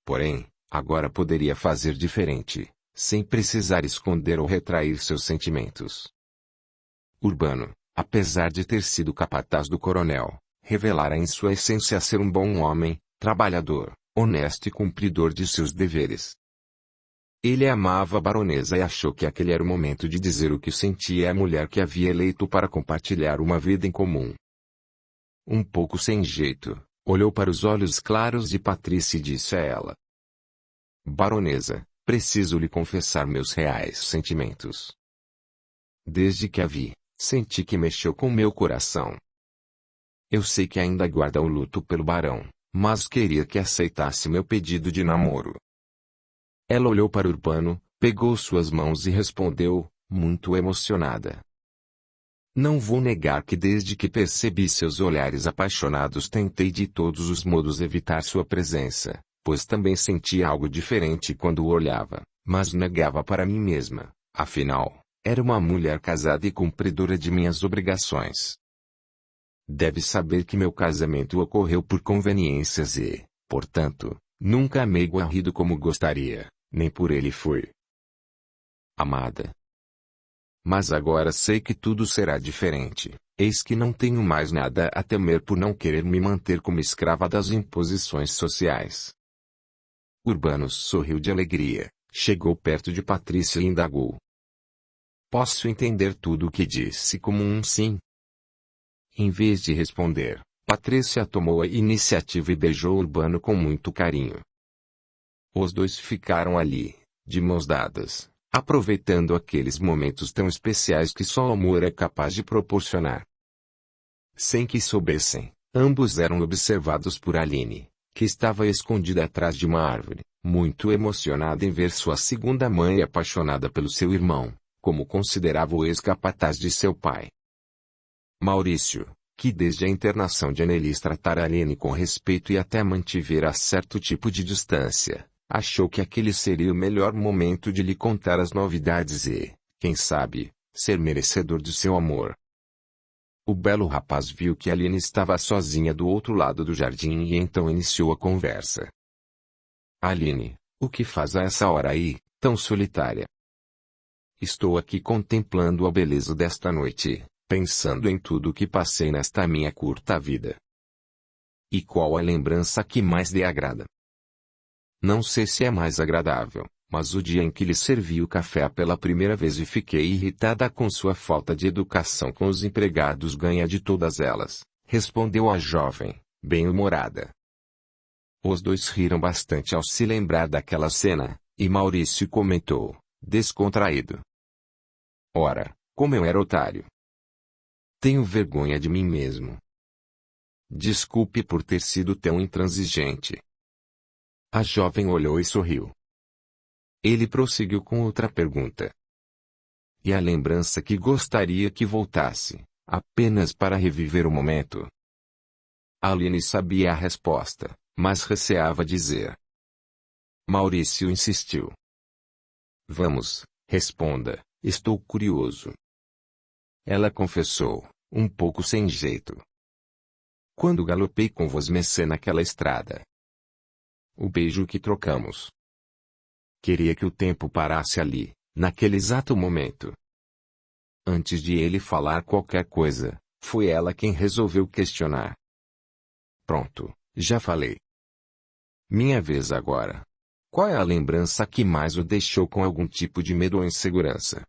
Porém, agora poderia fazer diferente, sem precisar esconder ou retrair seus sentimentos. Urbano, apesar de ter sido capataz do coronel, revelara em sua essência ser um bom homem, trabalhador, honesto e cumpridor de seus deveres. Ele amava a baronesa e achou que aquele era o momento de dizer o que sentia à mulher que havia eleito para compartilhar uma vida em comum. Um pouco sem jeito, olhou para os olhos claros de Patrícia e disse a ela: Baronesa, preciso lhe confessar meus reais sentimentos. Desde que a vi, senti que mexeu com meu coração. Eu sei que ainda guarda o luto pelo barão, mas queria que aceitasse meu pedido de namoro. Ela olhou para Urbano, pegou suas mãos e respondeu, muito emocionada: Não vou negar que desde que percebi seus olhares apaixonados tentei de todos os modos evitar sua presença, pois também sentia algo diferente quando o olhava, mas negava para mim mesma, afinal, era uma mulher casada e cumpridora de minhas obrigações. Deve saber que meu casamento ocorreu por conveniências e, portanto, nunca amei Guarrido como gostaria, nem por ele fui amada. Mas agora sei que tudo será diferente, eis que não tenho mais nada a temer por não querer me manter como escrava das imposições sociais. Urbano sorriu de alegria, chegou perto de Patrícia e indagou: Posso entender tudo o que disse como um sim? Em vez de responder, Patrícia tomou a iniciativa e beijou Urbano com muito carinho. Os dois ficaram ali, de mãos dadas, aproveitando aqueles momentos tão especiais que só o amor é capaz de proporcionar. Sem que soubessem, ambos eram observados por Aline, que estava escondida atrás de uma árvore, muito emocionada em ver sua segunda mãe apaixonada pelo seu irmão, como considerava o ex-capataz de seu pai. Maurício, que desde a internação de Annelise tratara Aline com respeito e até mantivera certo tipo de distância, achou que aquele seria o melhor momento de lhe contar as novidades e, quem sabe, ser merecedor de seu amor. O belo rapaz viu que Aline estava sozinha do outro lado do jardim e então iniciou a conversa. Aline, o que faz a essa hora aí, tão solitária? Estou aqui contemplando a beleza desta noite, pensando em tudo o que passei nesta minha curta vida. E qual a lembrança que mais lhe agrada? Não sei se é mais agradável, mas o dia em que lhe servi o café pela primeira vez e fiquei irritada com sua falta de educação com os empregados ganha de todas elas, respondeu a jovem, bem-humorada. Os dois riram bastante ao se lembrar daquela cena, e Maurício comentou, descontraído. Ora, como eu era otário. Tenho vergonha de mim mesmo. Desculpe por ter sido tão intransigente. A jovem olhou e sorriu. Ele prosseguiu com outra pergunta. E a lembrança que gostaria que voltasse, apenas para reviver o momento? Aline sabia a resposta, mas receava dizer. Maurício insistiu. Vamos, responda, estou curioso. Ela confessou, um pouco sem jeito. Quando galopei com você naquela estrada. O beijo que trocamos. Queria que o tempo parasse ali, naquele exato momento. Antes de ele falar qualquer coisa, foi ela quem resolveu questionar. Pronto, já falei. Minha vez agora. Qual é a lembrança que mais o deixou com algum tipo de medo ou insegurança?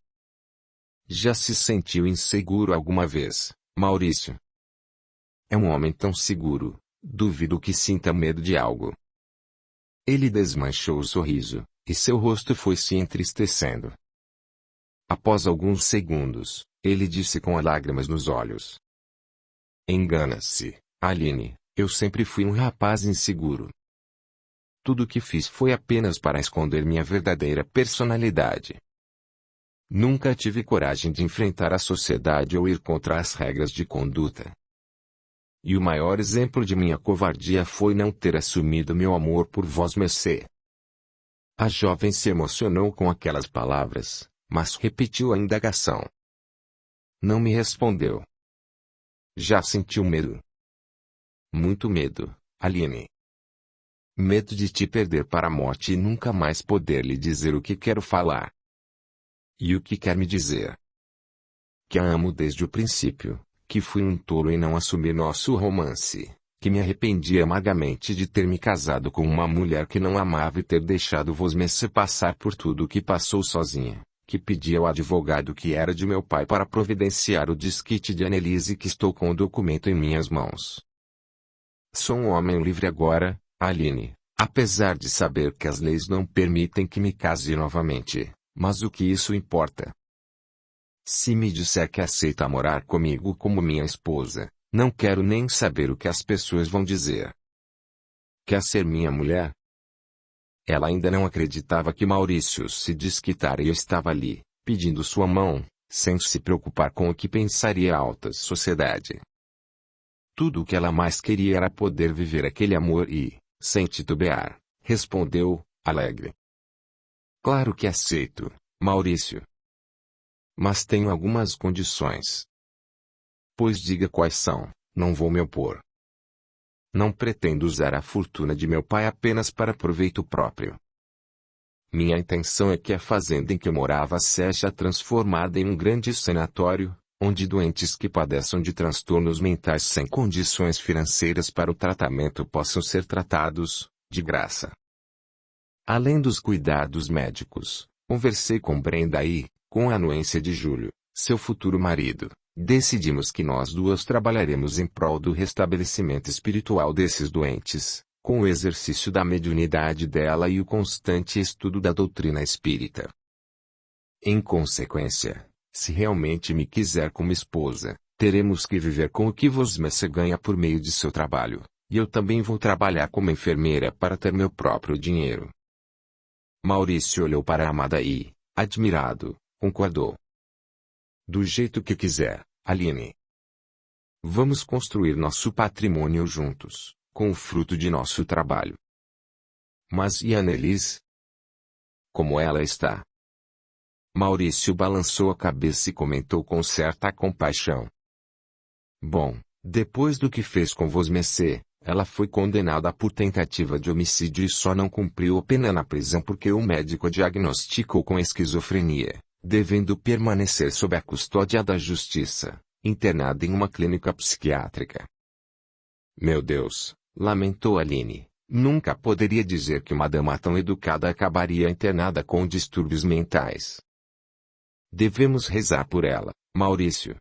Já se sentiu inseguro alguma vez, Maurício? É um homem tão seguro, duvido que sinta medo de algo. Ele desmanchou o sorriso, e seu rosto foi se entristecendo. Após alguns segundos, ele disse com lágrimas nos olhos. Engana-se, Aline, eu sempre fui um rapaz inseguro. Tudo o que fiz foi apenas para esconder minha verdadeira personalidade. Nunca tive coragem de enfrentar a sociedade ou ir contra as regras de conduta. E o maior exemplo de minha covardia foi não ter assumido meu amor por vosmecê. A jovem se emocionou com aquelas palavras, mas repetiu a indagação. Não me respondeu. Já sentiu medo? Muito medo, Aline. Medo de te perder para a morte e nunca mais poder lhe dizer o que quero falar. E o que quer me dizer? Que a amo desde o princípio, que fui um tolo em não assumir nosso romance, que me arrependi amargamente de ter me casado com uma mulher que não amava e ter deixado você passar por tudo o que passou sozinha, que pedi ao advogado que era de meu pai para providenciar o desquite de Annelise e que estou com o documento em minhas mãos. Sou um homem livre agora, Aline, apesar de saber que as leis não permitem que me case novamente. Mas o que isso importa? Se me disser que aceita morar comigo como minha esposa, não quero nem saber o que as pessoas vão dizer. Quer ser minha mulher? Ela ainda não acreditava que Maurício se desquitara e estava ali, pedindo sua mão, sem se preocupar com o que pensaria a alta sociedade. Tudo o que ela mais queria era poder viver aquele amor e, sem titubear, respondeu, alegre. Claro que aceito, Maurício. Mas tenho algumas condições. Pois diga quais são, não vou me opor. Não pretendo usar a fortuna de meu pai apenas para proveito próprio. Minha intenção é que a fazenda em que eu morava seja transformada em um grande sanatório, onde doentes que padeçam de transtornos mentais sem condições financeiras para o tratamento possam ser tratados, de graça. Além dos cuidados médicos, conversei com Brenda e, com a anuência de Júlio, seu futuro marido, decidimos que nós duas trabalharemos em prol do restabelecimento espiritual desses doentes, com o exercício da mediunidade dela e o constante estudo da doutrina espírita. Em consequência, se realmente me quiser como esposa, teremos que viver com o que você ganha por meio de seu trabalho, e eu também vou trabalhar como enfermeira para ter meu próprio dinheiro. Maurício olhou para a amada e, admirado, concordou. Do jeito que quiser, Aline. Vamos construir nosso patrimônio juntos, com o fruto de nosso trabalho. Mas e Annelise? Como ela está? Maurício balançou a cabeça e comentou com certa compaixão. Bom, depois do que fez com Vosmecê, ela foi condenada por tentativa de homicídio e só não cumpriu a pena na prisão porque o médico a diagnosticou com esquizofrenia, devendo permanecer sob a custódia da justiça, internada em uma clínica psiquiátrica. Meu Deus, lamentou Aline, nunca poderia dizer que uma dama tão educada acabaria internada com distúrbios mentais. Devemos rezar por ela, Maurício.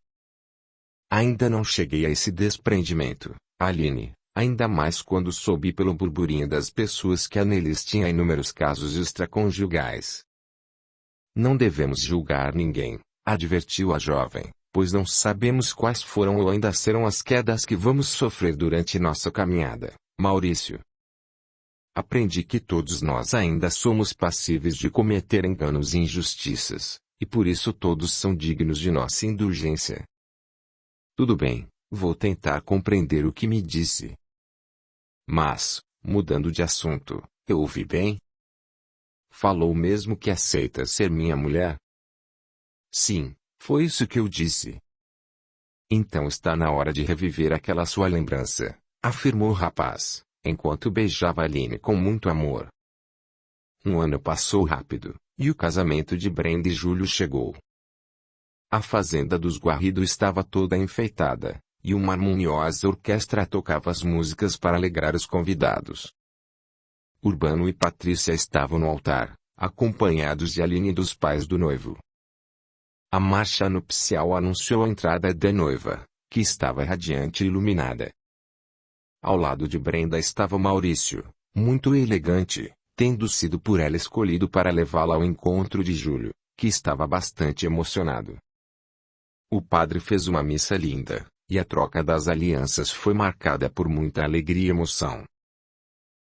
Ainda não cheguei a esse desprendimento, Aline, ainda mais quando soube pelo burburinho das pessoas que a Annelise tinha inúmeros casos extraconjugais. Não devemos julgar ninguém, advertiu a jovem, pois não sabemos quais foram ou ainda serão as quedas que vamos sofrer durante nossa caminhada, Maurício. Aprendi que todos nós ainda somos passíveis de cometer enganos e injustiças, e por isso todos são dignos de nossa indulgência. Tudo bem, vou tentar compreender o que me disse. Mas, mudando de assunto, eu ouvi bem? Falou mesmo que aceita ser minha mulher? Sim, foi isso que eu disse. Então está na hora de reviver aquela sua lembrança, afirmou o rapaz, enquanto beijava Aline com muito amor. Um ano passou rápido, e o casamento de Brenda e Júlio chegou. A fazenda dos Guarrido estava toda enfeitada, e uma harmoniosa orquestra tocava as músicas para alegrar os convidados. Urbano e Patrícia estavam no altar, acompanhados de Aline e dos pais do noivo. A marcha nupcial anunciou a entrada da noiva, que estava radiante e iluminada. Ao lado de Brenda estava Maurício, muito elegante, tendo sido por ela escolhido para levá-la ao encontro de Júlio, que estava bastante emocionado. O padre fez uma missa linda, e a troca das alianças foi marcada por muita alegria e emoção.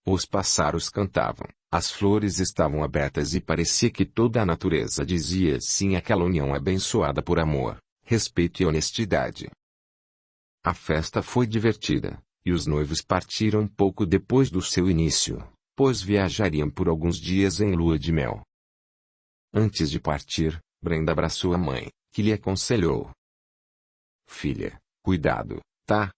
Os pássaros cantavam, as flores estavam abertas e parecia que toda a natureza dizia sim àquela união abençoada por amor, respeito e honestidade. A festa foi divertida, e os noivos partiram pouco depois do seu início, pois viajariam por alguns dias em lua de mel. Antes de partir, Brenda abraçou a mãe, que lhe aconselhou. Filha, cuidado, tá?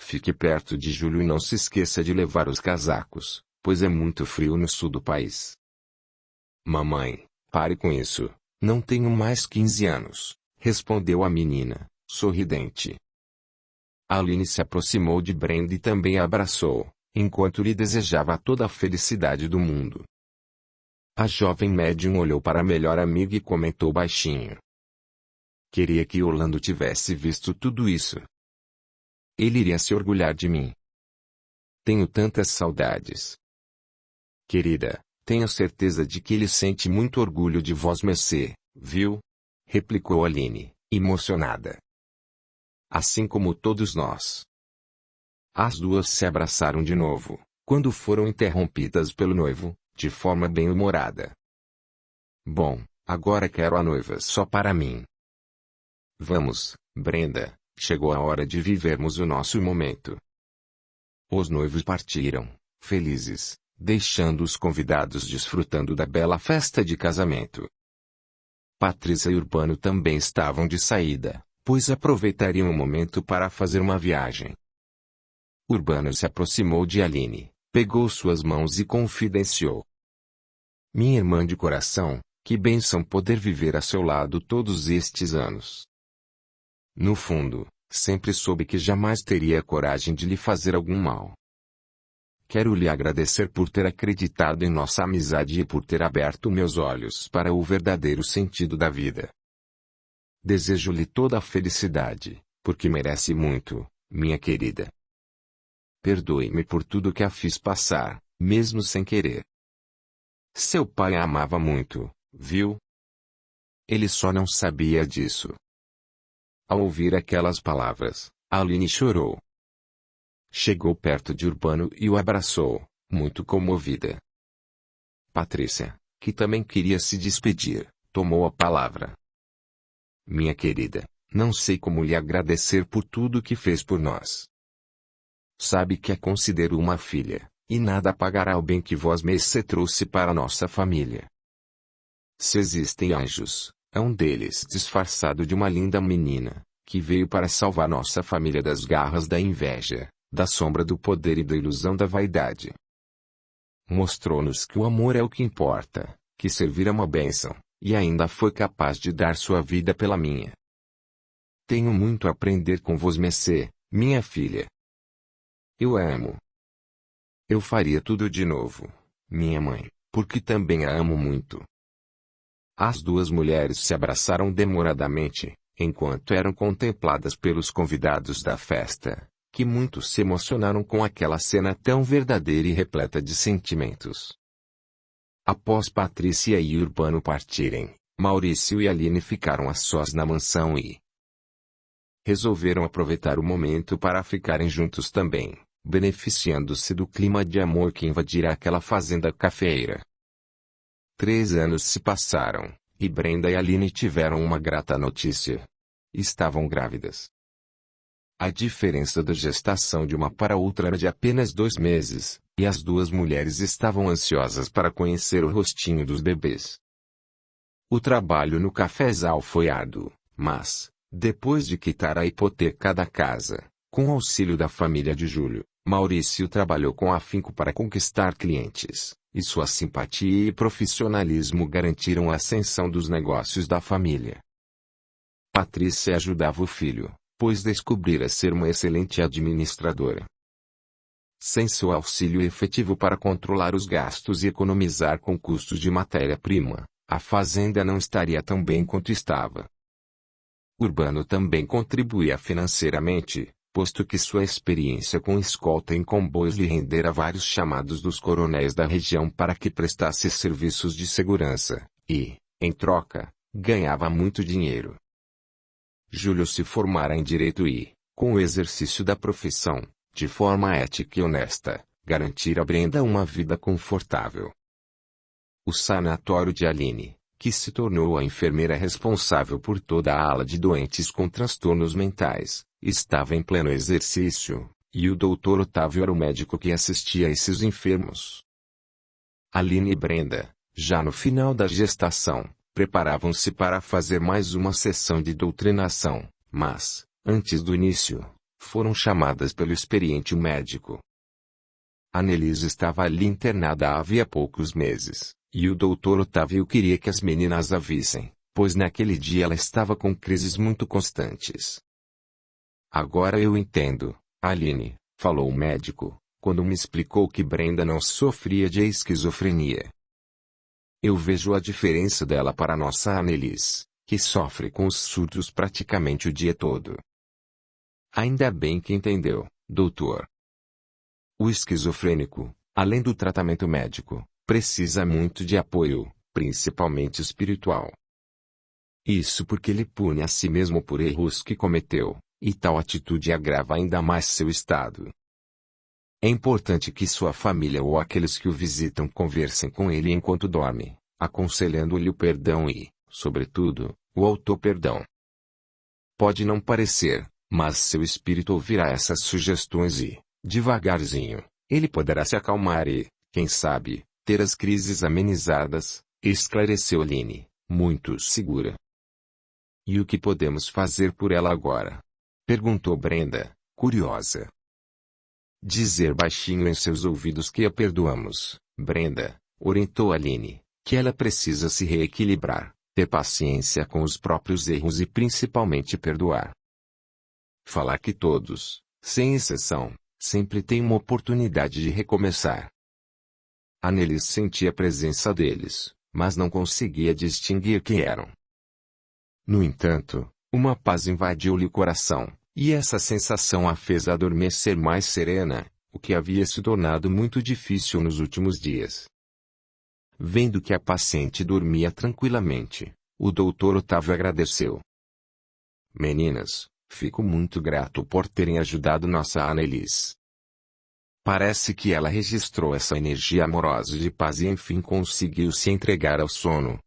Fique perto de Júlio e não se esqueça de levar os casacos, pois é muito frio no sul do país. Mamãe, pare com isso, não tenho mais 15 anos, respondeu a menina, sorridente. Aline se aproximou de Brenda e também a abraçou, enquanto lhe desejava toda a felicidade do mundo. A jovem médium olhou para a melhor amiga e comentou baixinho. Queria que Orlando tivesse visto tudo isso. Ele iria se orgulhar de mim. Tenho tantas saudades. Querida, tenho certeza de que ele sente muito orgulho de Vosmecê, viu? Replicou Aline, emocionada. Assim como todos nós. As duas se abraçaram de novo, quando foram interrompidas pelo noivo, de forma bem-humorada. Bom, agora quero a noiva só para mim. Vamos, Brenda, chegou a hora de vivermos o nosso momento. Os noivos partiram, felizes, deixando os convidados desfrutando da bela festa de casamento. Patrícia e Urbano também estavam de saída, pois aproveitariam o momento para fazer uma viagem. Urbano se aproximou de Aline, pegou suas mãos e confidenciou. Minha irmã de coração, que bênção poder viver a seu lado todos estes anos. No fundo, sempre soube que jamais teria coragem de lhe fazer algum mal. Quero lhe agradecer por ter acreditado em nossa amizade e por ter aberto meus olhos para o verdadeiro sentido da vida. Desejo-lhe toda a felicidade, porque merece muito, minha querida. Perdoe-me por tudo que a fiz passar, mesmo sem querer. Seu pai a amava muito, viu? Ele só não sabia disso. Ao ouvir aquelas palavras, Aline chorou. Chegou perto de Urbano e o abraçou, muito comovida. Patrícia, que também queria se despedir, tomou a palavra. Minha querida, Não sei como lhe agradecer por tudo que fez por nós. Sabe que a considero uma filha, e nada pagará o bem que vós me trouxe para nossa família. Se existem anjos, é um deles disfarçado de uma linda menina, que veio para salvar nossa família das garras da inveja, da sombra do poder e da ilusão da vaidade. Mostrou-nos que o amor é o que importa, que servir é uma bênção, e ainda foi capaz de dar sua vida pela minha. Tenho muito a aprender com vós, minha filha. Eu a amo. Eu faria tudo de novo, minha mãe, porque também a amo muito. As duas mulheres se abraçaram demoradamente, enquanto eram contempladas pelos convidados da festa, que muitos se emocionaram com aquela cena tão verdadeira e repleta de sentimentos. Após Patrícia e Urbano partirem, Maurício e Aline ficaram a sós na mansão e resolveram aproveitar o momento para ficarem juntos também, beneficiando-se do clima de amor que invadirá aquela fazenda cafeeira. 3 anos se passaram, e Brenda e Aline tiveram uma grata notícia. Estavam grávidas. A diferença da gestação de uma para outra era de apenas 2 meses, e as duas mulheres estavam ansiosas para conhecer o rostinho dos bebês. O trabalho no cafezal foi árduo, mas, depois de quitar a hipoteca da casa, com auxílio da família de Júlio, Maurício trabalhou com afinco para conquistar clientes, e sua simpatia e profissionalismo garantiram a ascensão dos negócios da família. Patrícia ajudava o filho, pois descobrira ser uma excelente administradora. Sem seu auxílio efetivo para controlar os gastos e economizar com custos de matéria-prima, a fazenda não estaria tão bem quanto estava. Urbano também contribuía financeiramente, posto que sua experiência com escolta em comboios lhe rendera vários chamados dos coronéis da região para que prestasse serviços de segurança, e, em troca, ganhava muito dinheiro. Júlio se formara em Direito e, com o exercício da profissão, de forma ética e honesta, garantir a Brenda uma vida confortável. O sanatório de Aline, que se tornou a enfermeira responsável por toda a ala de doentes com transtornos mentais, estava em pleno exercício, e o Dr. Otávio era o médico que assistia a esses enfermos. Aline e Brenda, já no final da gestação, preparavam-se para fazer mais uma sessão de doutrinação, mas, antes do início, foram chamadas pelo experiente médico. Annelise estava ali internada havia poucos meses, e o Dr. Otávio queria que as meninas a vissem, pois naquele dia ela estava com crises muito constantes. Agora eu entendo, Aline, falou o médico, quando me explicou que Brenda não sofria de esquizofrenia. Eu vejo a diferença dela para nossa Annelise, que sofre com os surtos praticamente o dia todo. Ainda bem que entendeu, doutor. O esquizofrênico, além do tratamento médico, precisa muito de apoio, principalmente espiritual. Isso porque ele pune a si mesmo por erros que cometeu, e tal atitude agrava ainda mais seu estado. É importante que sua família ou aqueles que o visitam conversem com ele enquanto dorme, aconselhando-lhe o perdão e, sobretudo, o auto-perdão. Pode não parecer, mas seu espírito ouvirá essas sugestões e, devagarzinho, ele poderá se acalmar e, quem sabe, ter as crises amenizadas, esclareceu Aline, muito segura. E o que podemos fazer por ela agora? Perguntou Brenda, curiosa. Dizer baixinho em seus ouvidos que a perdoamos, Brenda, orientou Aline, que ela precisa se reequilibrar, ter paciência com os próprios erros e principalmente perdoar. Falar que todos, sem exceção, sempre têm uma oportunidade de recomeçar. Annelise sentia a presença deles, mas não conseguia distinguir quem eram. No entanto, uma paz invadiu-lhe o coração, e essa sensação a fez adormecer mais serena, o que havia se tornado muito difícil nos últimos dias. Vendo que a paciente dormia tranquilamente, o Dr. Otávio agradeceu. Meninas, fico muito grato por terem ajudado nossa Annelise. Parece que ela registrou essa energia amorosa de paz e enfim conseguiu se entregar ao sono.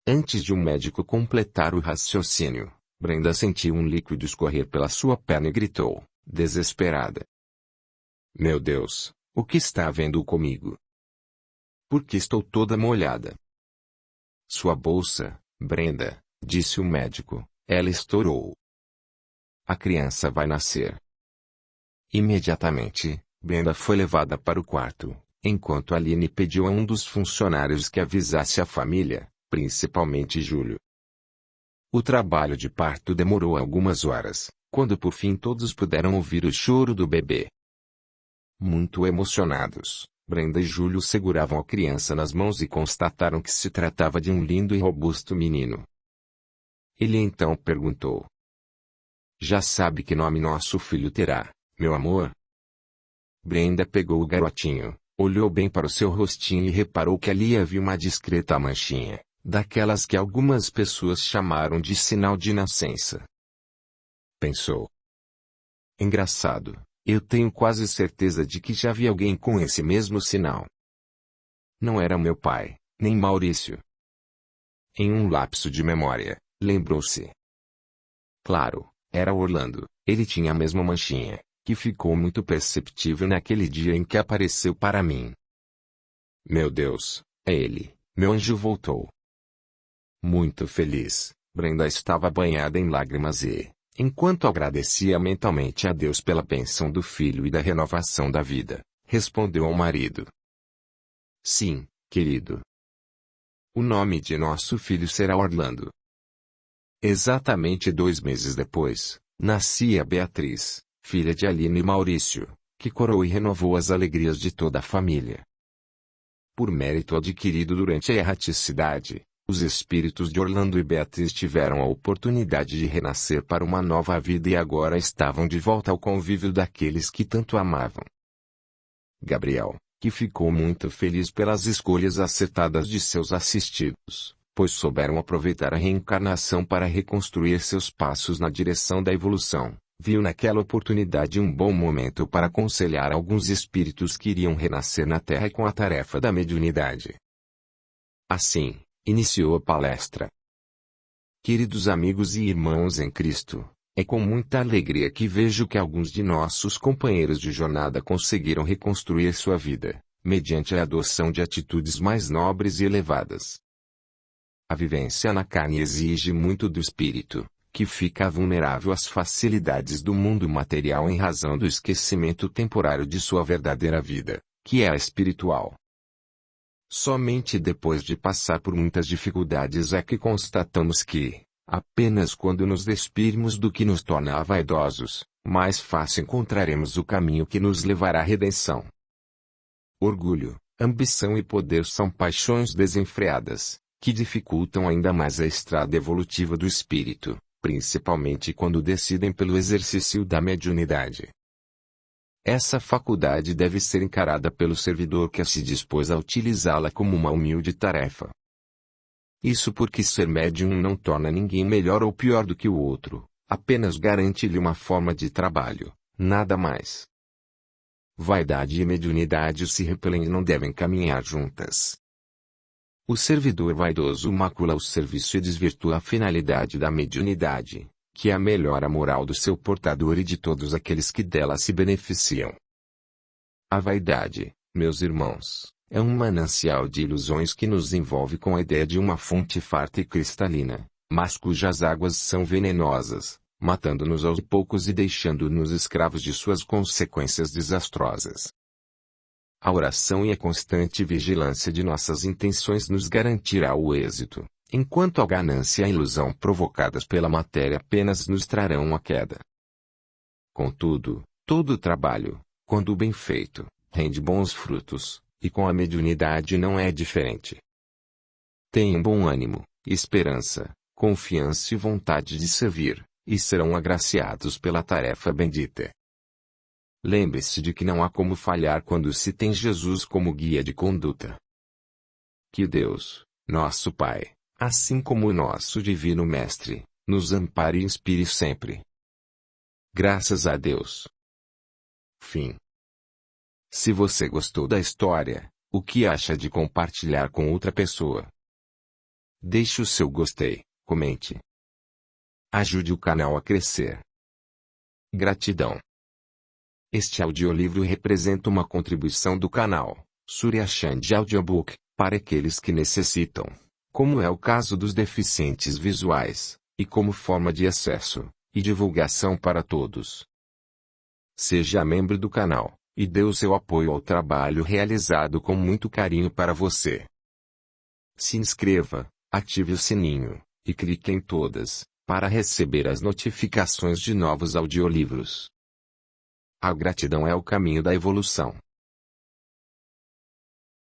Antes de um médico completar o raciocínio, Brenda sentiu um líquido escorrer pela sua perna e gritou, desesperada. Meu Deus, o que está havendo comigo? Por que estou toda molhada? Sua bolsa, Brenda, disse o médico, ela estourou. A criança vai nascer. Imediatamente, Brenda foi levada para o quarto, enquanto Aline pediu a um dos funcionários que avisasse a família, principalmente Júlio. O trabalho de parto demorou algumas horas, quando por fim todos puderam ouvir o choro do bebê. Muito emocionados, Brenda e Júlio seguravam a criança nas mãos e constataram que se tratava de um lindo e robusto menino. Ele então perguntou: Já sabe que nome nosso filho terá, meu amor? Brenda pegou o garotinho, olhou bem para o seu rostinho e reparou que ali havia uma discreta manchinha, daquelas que algumas pessoas chamaram de sinal de nascença. Pensou. Engraçado, eu tenho quase certeza de que já vi alguém com esse mesmo sinal. Não era meu pai, nem Maurício. Em um lapso de memória, lembrou-se. Claro, era Orlando, ele tinha a mesma manchinha, que ficou muito perceptível naquele dia em que apareceu para mim. Meu Deus, é ele, meu anjo voltou. Muito feliz, Brenda estava banhada em lágrimas e, enquanto agradecia mentalmente a Deus pela bênção do filho e da renovação da vida, respondeu ao marido. Sim, querido. O nome de nosso filho será Orlando. Exatamente 2 meses depois, nascia Beatriz, filha de Aline e Maurício, que coroou e renovou as alegrias de toda a família. Por mérito adquirido durante a erraticidade, os espíritos de Orlando e Beatriz tiveram a oportunidade de renascer para uma nova vida e agora estavam de volta ao convívio daqueles que tanto amavam. Gabriel, que ficou muito feliz pelas escolhas acertadas de seus assistidos, pois souberam aproveitar a reencarnação para reconstruir seus passos na direção da evolução, viu naquela oportunidade um bom momento para aconselhar alguns espíritos que iriam renascer na Terra com a tarefa da mediunidade. Assim, iniciou a palestra. Queridos amigos e irmãos em Cristo, é com muita alegria que vejo que alguns de nossos companheiros de jornada conseguiram reconstruir sua vida, mediante a adoção de atitudes mais nobres e elevadas. A vivência na carne exige muito do espírito, que fica vulnerável às facilidades do mundo material em razão do esquecimento temporário de sua verdadeira vida, que é a espiritual. Somente depois de passar por muitas dificuldades é que constatamos que, apenas quando nos despirmos do que nos torna vaidosos, mais fácil encontraremos o caminho que nos levará à redenção. Orgulho, ambição e poder são paixões desenfreadas, que dificultam ainda mais a estrada evolutiva do espírito, principalmente quando decidem pelo exercício da mediunidade. Essa faculdade deve ser encarada pelo servidor que se dispôs a utilizá-la como uma humilde tarefa. Isso porque ser médium não torna ninguém melhor ou pior do que o outro, apenas garante-lhe uma forma de trabalho, nada mais. Vaidade e mediunidade se repelem e não devem caminhar juntas. O servidor vaidoso macula o serviço e desvirtua a finalidade da mediunidade, que é a melhora moral do seu portador e de todos aqueles que dela se beneficiam. A vaidade, meus irmãos, é um manancial de ilusões que nos envolve com a ideia de uma fonte farta e cristalina, mas cujas águas são venenosas, matando-nos aos poucos e deixando-nos escravos de suas consequências desastrosas. A oração e a constante vigilância de nossas intenções nos garantirá o êxito, enquanto a ganância e a ilusão provocadas pela matéria apenas nos trarão a queda. Contudo, todo trabalho, quando bem feito, rende bons frutos, e com a mediunidade não é diferente. Tenham bom ânimo, esperança, confiança e vontade de servir, e serão agraciados pela tarefa bendita. Lembre-se de que não há como falhar quando se tem Jesus como guia de conduta. Que Deus, nosso Pai, assim como o nosso Divino Mestre, nos ampare e inspire sempre. Graças a Deus. Fim. Se você gostou da história, o que acha de compartilhar com outra pessoa? Deixe o seu gostei, comente. Ajude o canal a crescer. Gratidão. Este audiolivro representa uma contribuição do canal Surya Chand Audiobook, para aqueles que necessitam, como é o caso dos deficientes visuais, e como forma de acesso e divulgação para todos. Seja membro do canal, e dê o seu apoio ao trabalho realizado com muito carinho para você. Se inscreva, ative o sininho, e clique em todas, para receber as notificações de novos audiolivros. A gratidão é o caminho da evolução.